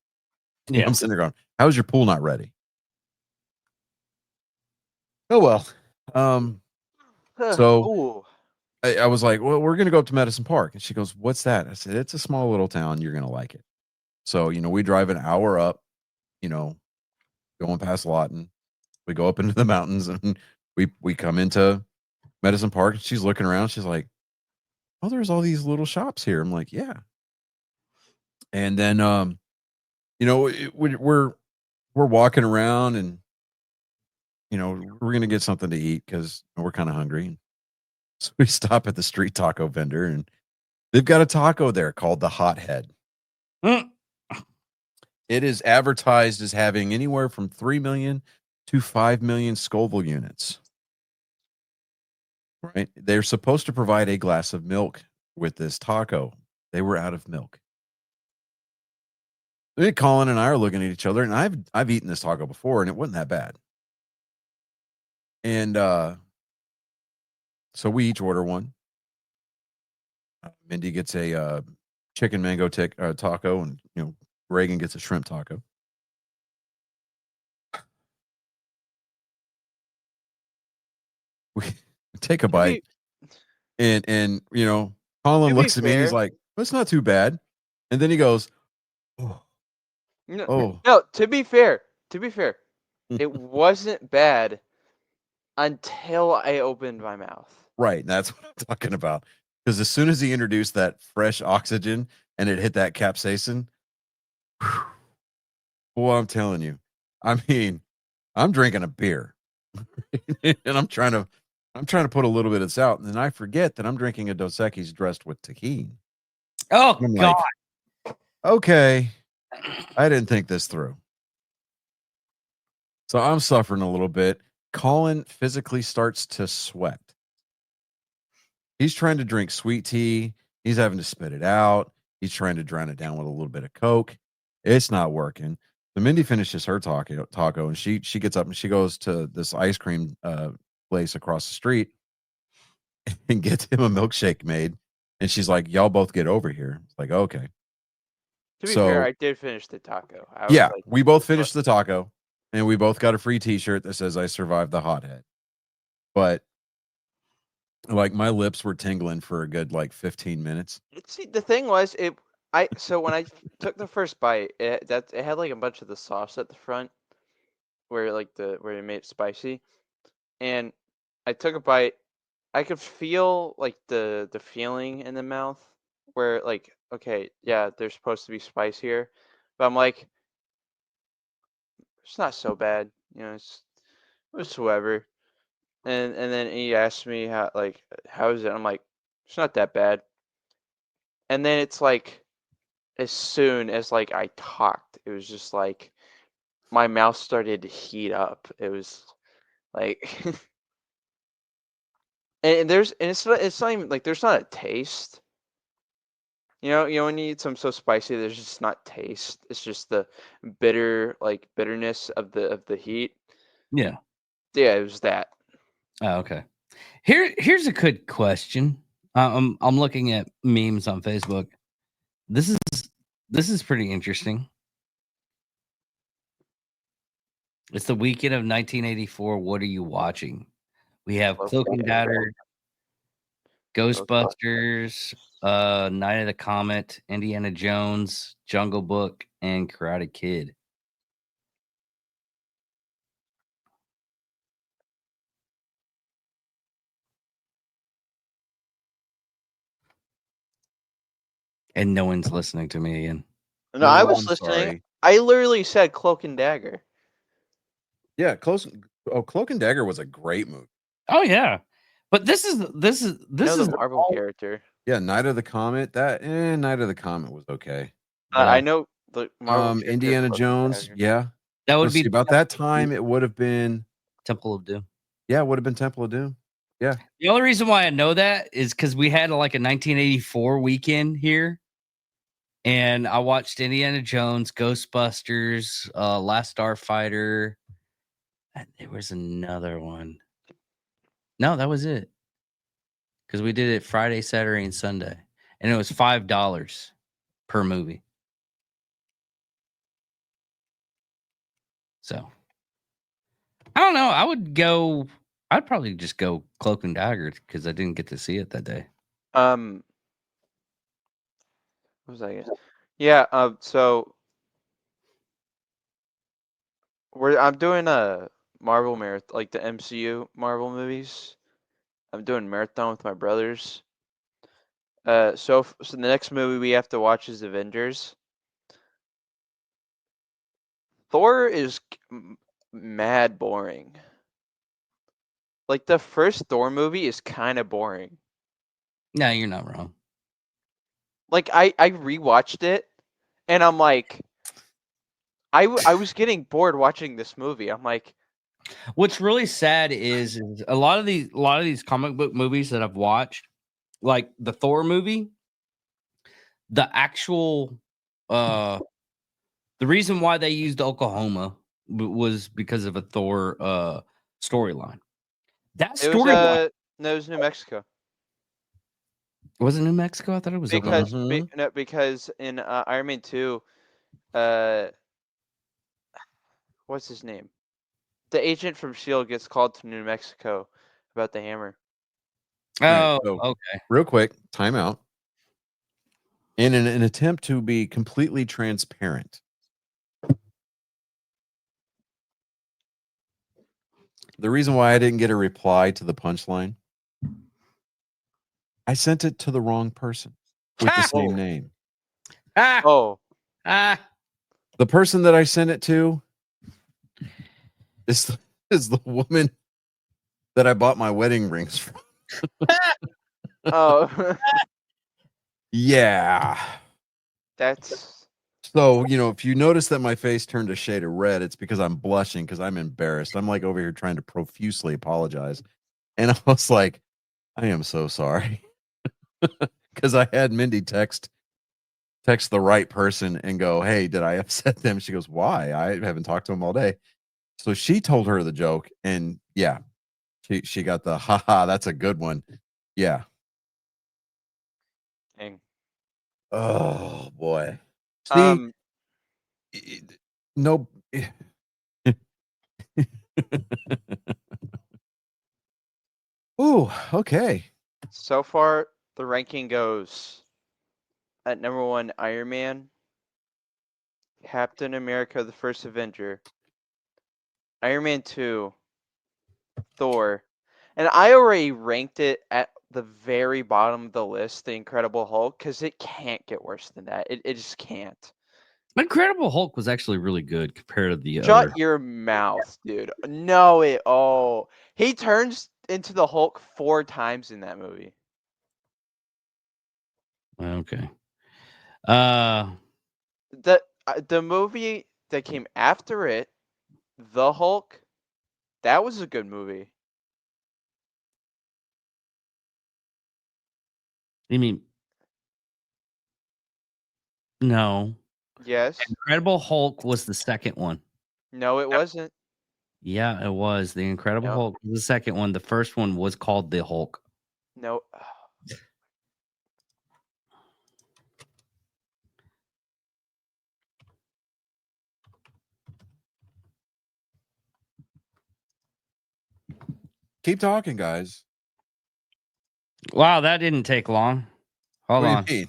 Yeah. I'm sitting there going, how's your pool not ready? Oh, well. So I was like, well, we're going to go up to Medicine Park. And she goes, what's that? I said, it's a small little town. You're going to like it. So, we drive an hour up, going past Lawton. We go up into the mountains and we come into Medicine Park. And she's looking around. She's like, oh, there's all these little shops here. I'm like, yeah. And then, we're walking around and, we're going to get something to eat because we're kind of hungry. So we stop at the street taco vendor and they've got a taco there called the Hothead. It is advertised as having anywhere from 3 million to 5 million Scoville units. Right? They're supposed to provide a glass of milk with this taco. They were out of milk. Then Colin and I are looking at each other, and I've eaten this taco before, and it wasn't that bad. And so we each order one. Mindy gets a chicken mango taco, and Reagan gets a shrimp taco. We take a bite, and Colin looks at me and he's like, "That's not too bad," and then he goes, "Oh, No, to be fair, it wasn't bad until I opened my mouth. Right, that's what I'm talking about. Because as soon as he introduced that fresh oxygen and it hit that capsaicin, well, I'm telling you, I mean, I'm drinking a beer, and I'm trying to put a little bit of this out, and then I forget that I'm drinking a Dos Equis dressed with tahini. Oh I'm God! Like, okay, I didn't think this through, so I'm suffering a little bit. Colin physically starts to sweat. He's trying to drink sweet tea. He's having to spit it out. He's trying to drown it down with a little bit of Coke. It's not working. So Mindy finishes her taco, and she gets up and she goes to this ice cream place across the street and gets him a milkshake made. And she's like, "Y'all both get over here." It's like, okay. To be fair, I did finish the taco. We both finished the taco, and we both got a free T-shirt that says "I survived the hothead." But like my lips were tingling for a good 15 minutes. See, the thing was, so when I took the first bite, it had like a bunch of the sauce at the front, where it made it spicy, and I took a bite. I could feel like the feeling in the mouth, where okay, yeah, there's supposed to be spice here, but I'm like, it's not so bad, it's whatsoever. And then he asked me how is it? I'm like, it's not that bad. And then it's like, as soon as I talked, it was just like my mouth started to heat up. It was like, and it's not even like there's not a taste. When you eat something so spicy, there's just not taste. It's just the bitterness of the heat. Yeah. Yeah, it was that. Oh, okay. Here's a good question. I'm looking at memes on Facebook. This is pretty interesting. It's the weekend of 1984. What are you watching? We have Cloak and Dagger, Ghostbusters, Night of the Comet, Indiana Jones, Jungle Book, and Karate Kid. And no one's listening to me again. No, I was listening. Sorry. I literally said Cloak and Dagger. Yeah, Cloak and Dagger was a great movie. Oh yeah, but this is the Marvel character. Yeah, Night of the Comet. Night of the Comet was okay. I know the Marvel Indiana Jones. Yeah, that would be about that time. It would have been Temple of Doom. Yeah, it would have been Temple of Doom. Yeah. The only reason why I know that is because we had a 1984 weekend here. And I watched Indiana Jones, Ghostbusters, Last Starfighter. There was another one. No, that was it. Because we did it Friday, Saturday, and Sunday. And it was $5 per movie. So, I don't know. I'd probably just go Cloak and Dagger because I didn't get to see it that day. What was I gonna? Yeah. So I'm doing a Marvel marathon, like the MCU Marvel movies. I'm doing marathon with my brothers. So the next movie we have to watch is Avengers. Thor is mad boring. Like the first Thor movie is kind of boring. No, you're not wrong. Like I rewatched it, and I'm like, I was getting bored watching this movie. I'm like, what's really sad is a lot of these comic book movies that I've watched, like the Thor movie, the actual the reason why they used Oklahoma was because of a Thor storyline. That It was storyline no, it was New Mexico. was it New Mexico? I thought it was Oklahoma. Because in Iron Man 2, what's his name? The agent from S.H.I.E.L.D. gets called to New Mexico about the hammer. Oh, so- okay. Real quick, time out. In an attempt to be completely transparent, the reason why I didn't get a reply to the punchline, I sent it to the wrong person with the Ah! same Oh. name. Ah, Oh, The person that I sent it to is the woman that I bought my wedding rings from. oh, Yeah. that's So, if you notice that my face turned a shade of red, it's because I'm blushing because I'm embarrassed. I'm like over here trying to profusely apologize. And I was like, I am so sorry. Because I had Mindy text the right person and go, hey, did I upset them? She goes, why? I haven't talked to them all day. So she told her the joke, and yeah, she got the haha, that's a good one. Yeah. dang. Oh boy. See, Um, no. Ooh, okay. so far the ranking goes at number 1, Iron Man, Captain America: The First Avenger, Iron Man 2, Thor, and I already ranked it at the very bottom of the list, The Incredible Hulk, because it can't get worse than that. It just can't. Incredible Hulk was actually really good compared to the Shut other. your mouth, dude. No, he turns into the Hulk 4 times in that movie. Okay. The movie that came after it, The Hulk, that was a good movie. You mean no? Yes. Incredible Hulk was the second one. No, it wasn't. Yeah, it was. The Incredible No. Hulk was the second one. The first one was called The Hulk. No. Keep talking, guys. Wow, that didn't take long. Hold What on. do you mean?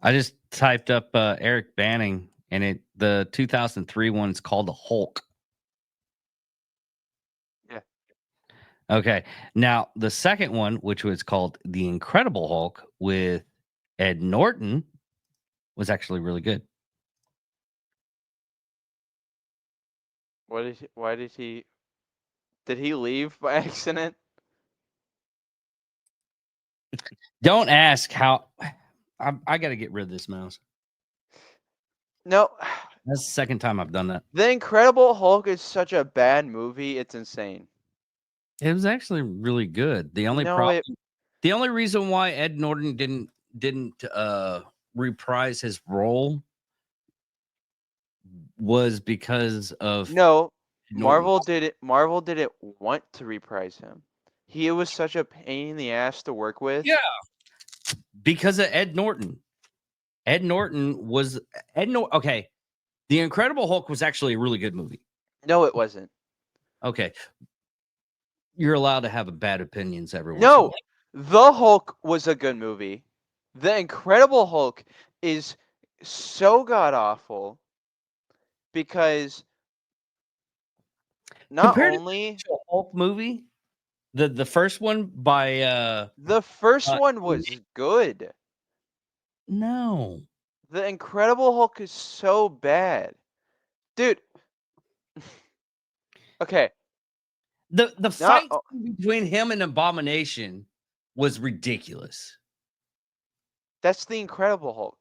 I just typed up Eric Banning, and the 2003 one is called The Hulk. Yeah. Okay. Now, the second one, which was called The Incredible Hulk with Ed Norton, was actually really good. Why did he leave by accident? Don't ask how. I got to get rid of this mouse. No. That's the second time I've done that. The Incredible Hulk is such a bad movie. It's insane. It was actually really good. The only No, problem, the only reason why Ed Norton didn't reprise his role was because of No, Norton. Marvel didn't want to reprise him. He was such a pain in the ass to work with. Yeah, because of Ed Norton. Ed Norton. Okay, The Incredible Hulk was actually a really good movie. No, it wasn't. Okay, you're allowed to have bad opinions every once in a No, while. The Hulk was a good movie. The Incredible Hulk is so god awful because not Compared only to a Hulk movie, the first one by the first uh, one was good. no. The Incredible Hulk is so bad. Dude. Okay. The fight between him and Abomination was ridiculous. That's the Incredible Hulk.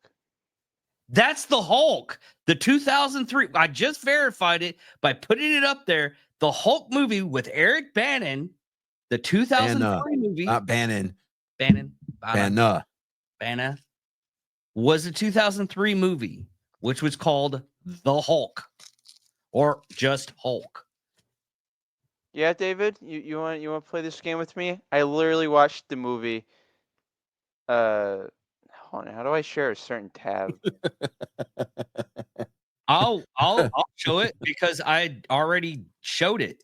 That's the Hulk. The 2003. I just verified it by putting it up there. The Hulk movie with Eric Bannon, the 2003 movie. Not Bannon. Bannon. Banna. Banna. was a 2003 movie, which was called The Hulk, or just Hulk. Yeah, David, you want to play this game with me? I literally watched the movie. Hold on, how do I share a certain tab? I'll show it because I already showed it.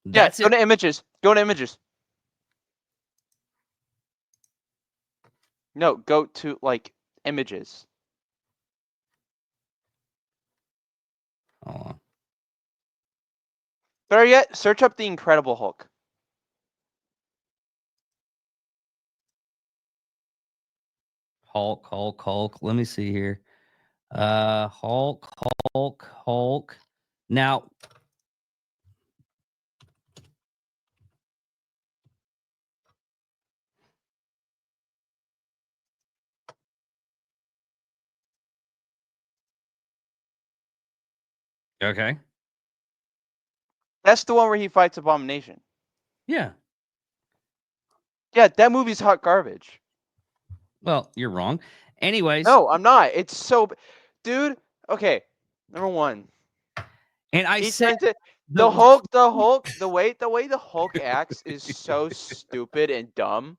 That's Go it. to images. Go to images. No, go to like images. Hold on. Better yet, search up the Incredible Hulk. Hulk. Let me see here. Hulk. Now, okay. That's the one where he fights Abomination. Yeah. Yeah, that movie's hot garbage. Well, you're wrong. Anyways, No, I'm not. It's so, dude. Okay, number one. and I He said turns it. The Hulk. The way the Hulk acts is so stupid and dumb.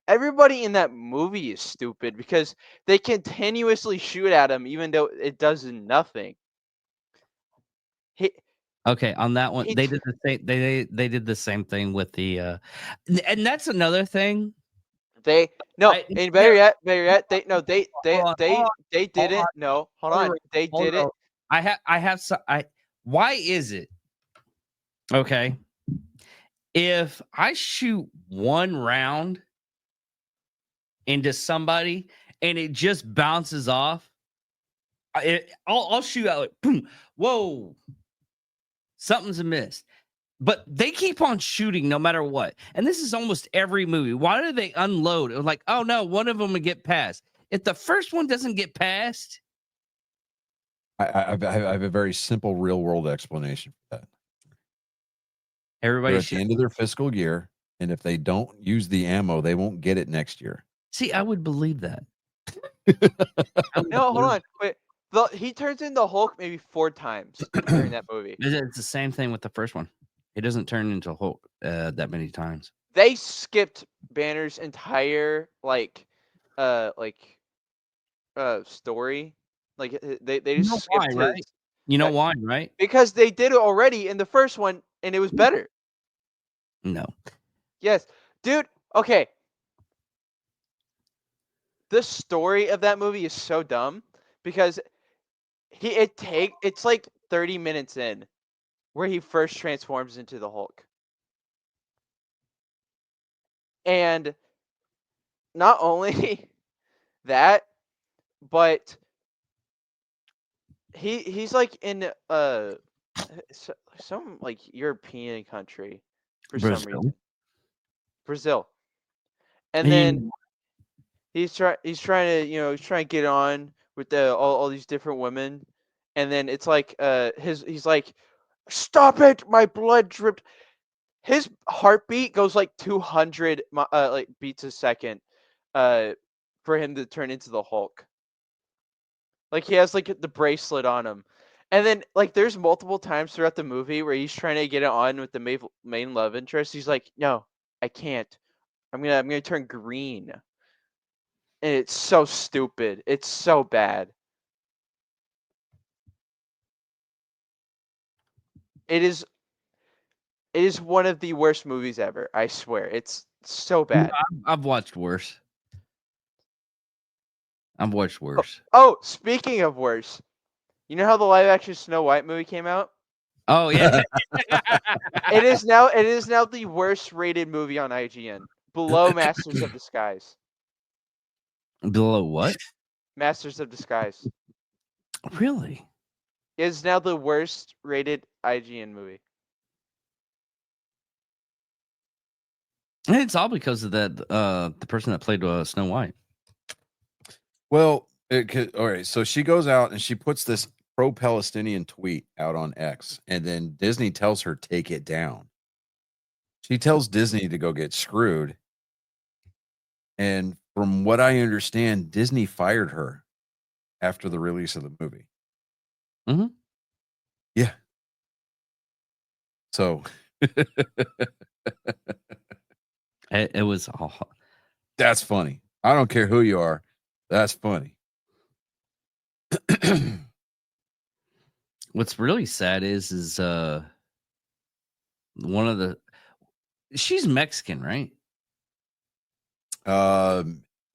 Everybody in that movie is stupid because they continuously shoot at him even though it does nothing. Okay, on that one, He they t- did the same. They did the same thing with the, and that's another thing. And better yet, they Hold on. didn't. No, hold on, they did it. I have some. Why is it? Okay, if I shoot one round into somebody and it just bounces off, I'll shoot out like boom. Whoa, something's amiss. But they keep on shooting no matter what. And this is almost every movie. Why do they unload? Like, oh no, one of them would get past. If the first one doesn't get past, I have a very simple real world explanation for that. They're everybody at the end of their fiscal year, and if they don't use the ammo, they won't get it next year. see. I would believe that. No, hold on, wait. He turns into Hulk maybe 4 times during that movie. It's the same thing with the first one. It doesn't turn into Hulk that many times. They skipped Banner's entire story. Like they just why, skipped right? his. You know why, right? Because they did it already in the first one and it was better. No. Yes, dude. Okay. The story of that movie is so dumb because it's like 30 minutes in where he first transforms into the Hulk. And not only that, but he's like in some like European country for some reason. Brazil. And then he's trying to he's trying to get on with all these different women, and then it's like he's like, stop it, my blood dripped. His heartbeat goes like 200 like beats a second for him to turn into the Hulk. Like he has like the bracelet on him. And then like there's multiple times throughout the movie where he's trying to get it on with the main love interest. He's like, "No, I can't. I'm going to turn green." And it's so stupid. It's so bad. It is one of the worst movies ever. I swear. It's so bad. I've watched worse. Oh, speaking of worse. You know how the live action Snow White movie came out? Oh yeah. It is now the worst rated movie on IGN, below Masters of Disguise. Below what? Masters of Disguise. Really? It is now the worst rated IGN movie. And it's all because of that the person that played Snow White. Well, all right. So she goes out and she puts this pro-Palestinian tweet out on X, and then Disney tells her take it down. She tells Disney to go get screwed, And from what I understand, Disney fired her after the release of the movie. Mhm. Yeah. So It was all. that's funny. I don't care who you are. That's funny. What's really sad is one of the. She's Mexican, right?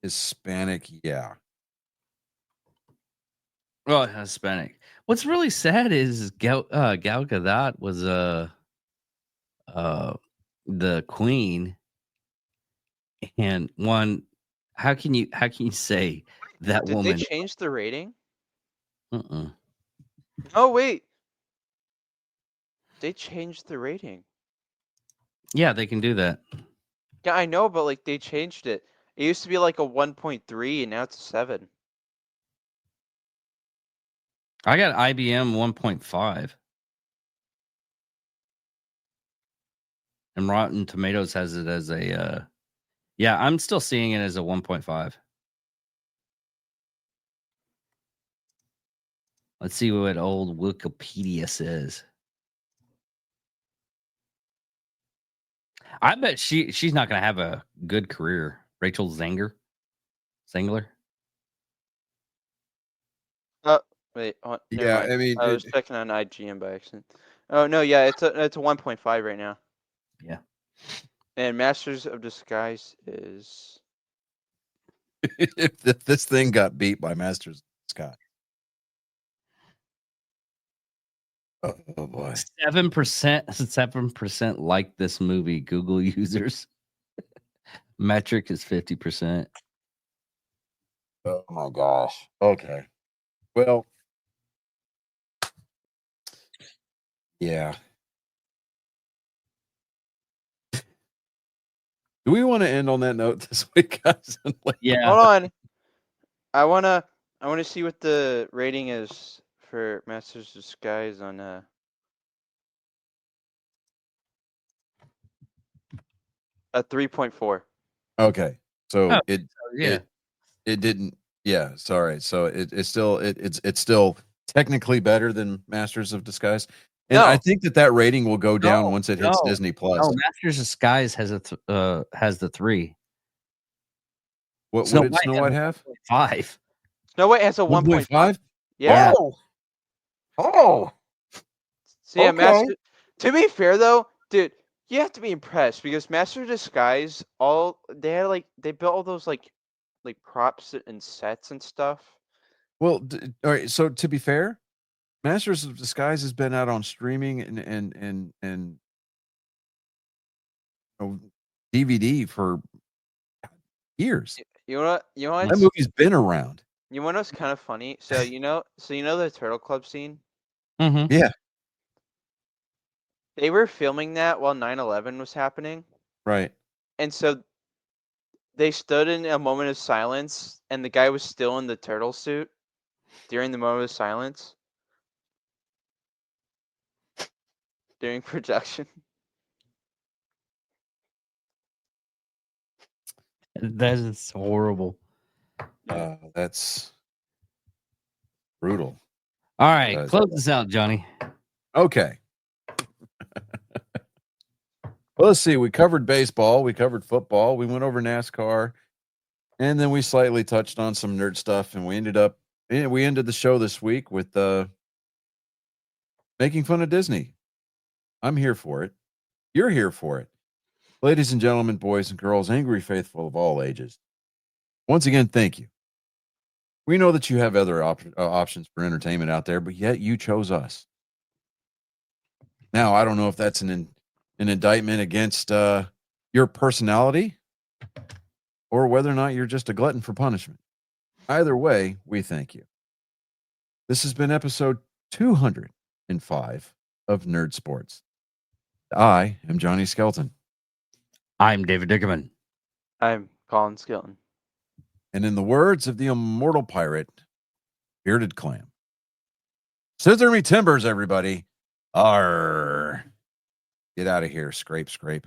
Hispanic, yeah. Well, Hispanic. What's really sad is Gal Gadot was the queen, and one. How can you say that Did they woman? change the rating? Uh-uh. Oh wait, they changed the rating. Yeah, they can do that. Yeah, I know, but like they changed it. It used to be like a 1.3, and now it's a 7. I got IBM 1.5. And Rotten Tomatoes has it as a yeah, I'm still seeing it as a 1.5. Let's see what old Wikipedia says. I bet she's not going to have a good career. Rachel Zangler. Oh wait, oh, never Yeah, mind. I mean, I was checking on IGN by accident. Oh no, yeah, it's a 1.5 right now. Yeah. And Masters of Disguise is if this thing got beat by Masters of Scott. Oh boy. 7% like this movie, Google users. Metric is 50%. Oh my gosh. Okay. Well, yeah. Do we want to end on that note this week, guys? Yeah. hold on. I wanna see what the rating is for Masters of Disguise on a 3.4. Okay. So Oh, it yeah. it didn't. Yeah. Sorry. So it's still it's still technically better than Masters of Disguise, and I No. think that rating will go down No, once it hits no, Disney Plus. Oh, Masters of Skies has has the 3. What Snow did White Snow has White a have? 1.5. Snow White has a 1.5. 1.5. Yeah. Oh. So yeah, Okay. Master. To be fair though, dude, you have to be impressed because Master of Disguise, they built all those like props and sets and stuff. Well, all right. So to be fair, Masters of Disguise has been out on streaming and DVD for years. You know what? You know That what's movie's been around. you know what's kind of funny? So you know the Turtle Club scene. Mhm. Yeah. They were filming that while 9/11 was happening, Right. and so they stood in a moment of silence, and the guy was still in the turtle suit during the moment of silence during production. That is horrible. That's brutal. All right, Guys. close this out, Johnny. Okay. Well, let's see. We covered baseball. We covered football. We went over NASCAR, and then we slightly touched on some nerd stuff. And we ended the show this week with making fun of Disney. I'm here for it. You're here for it, ladies and gentlemen, boys and girls, angry faithful of all ages. Once again, thank you. We know that you have other options for entertainment out there, but yet you chose us. Now, I don't know if that's an indictment against your personality or whether or not you're just a glutton for punishment. Either way, we thank you. This has been episode 205 of Nerd Sports. I am Johnny Skelton. I'm David Dickerman. I'm Colin Skilton. And in the words of the immortal pirate, Bearded Clam, scissor me timbers, everybody. Arr. Get out of here. Scrape, scrape.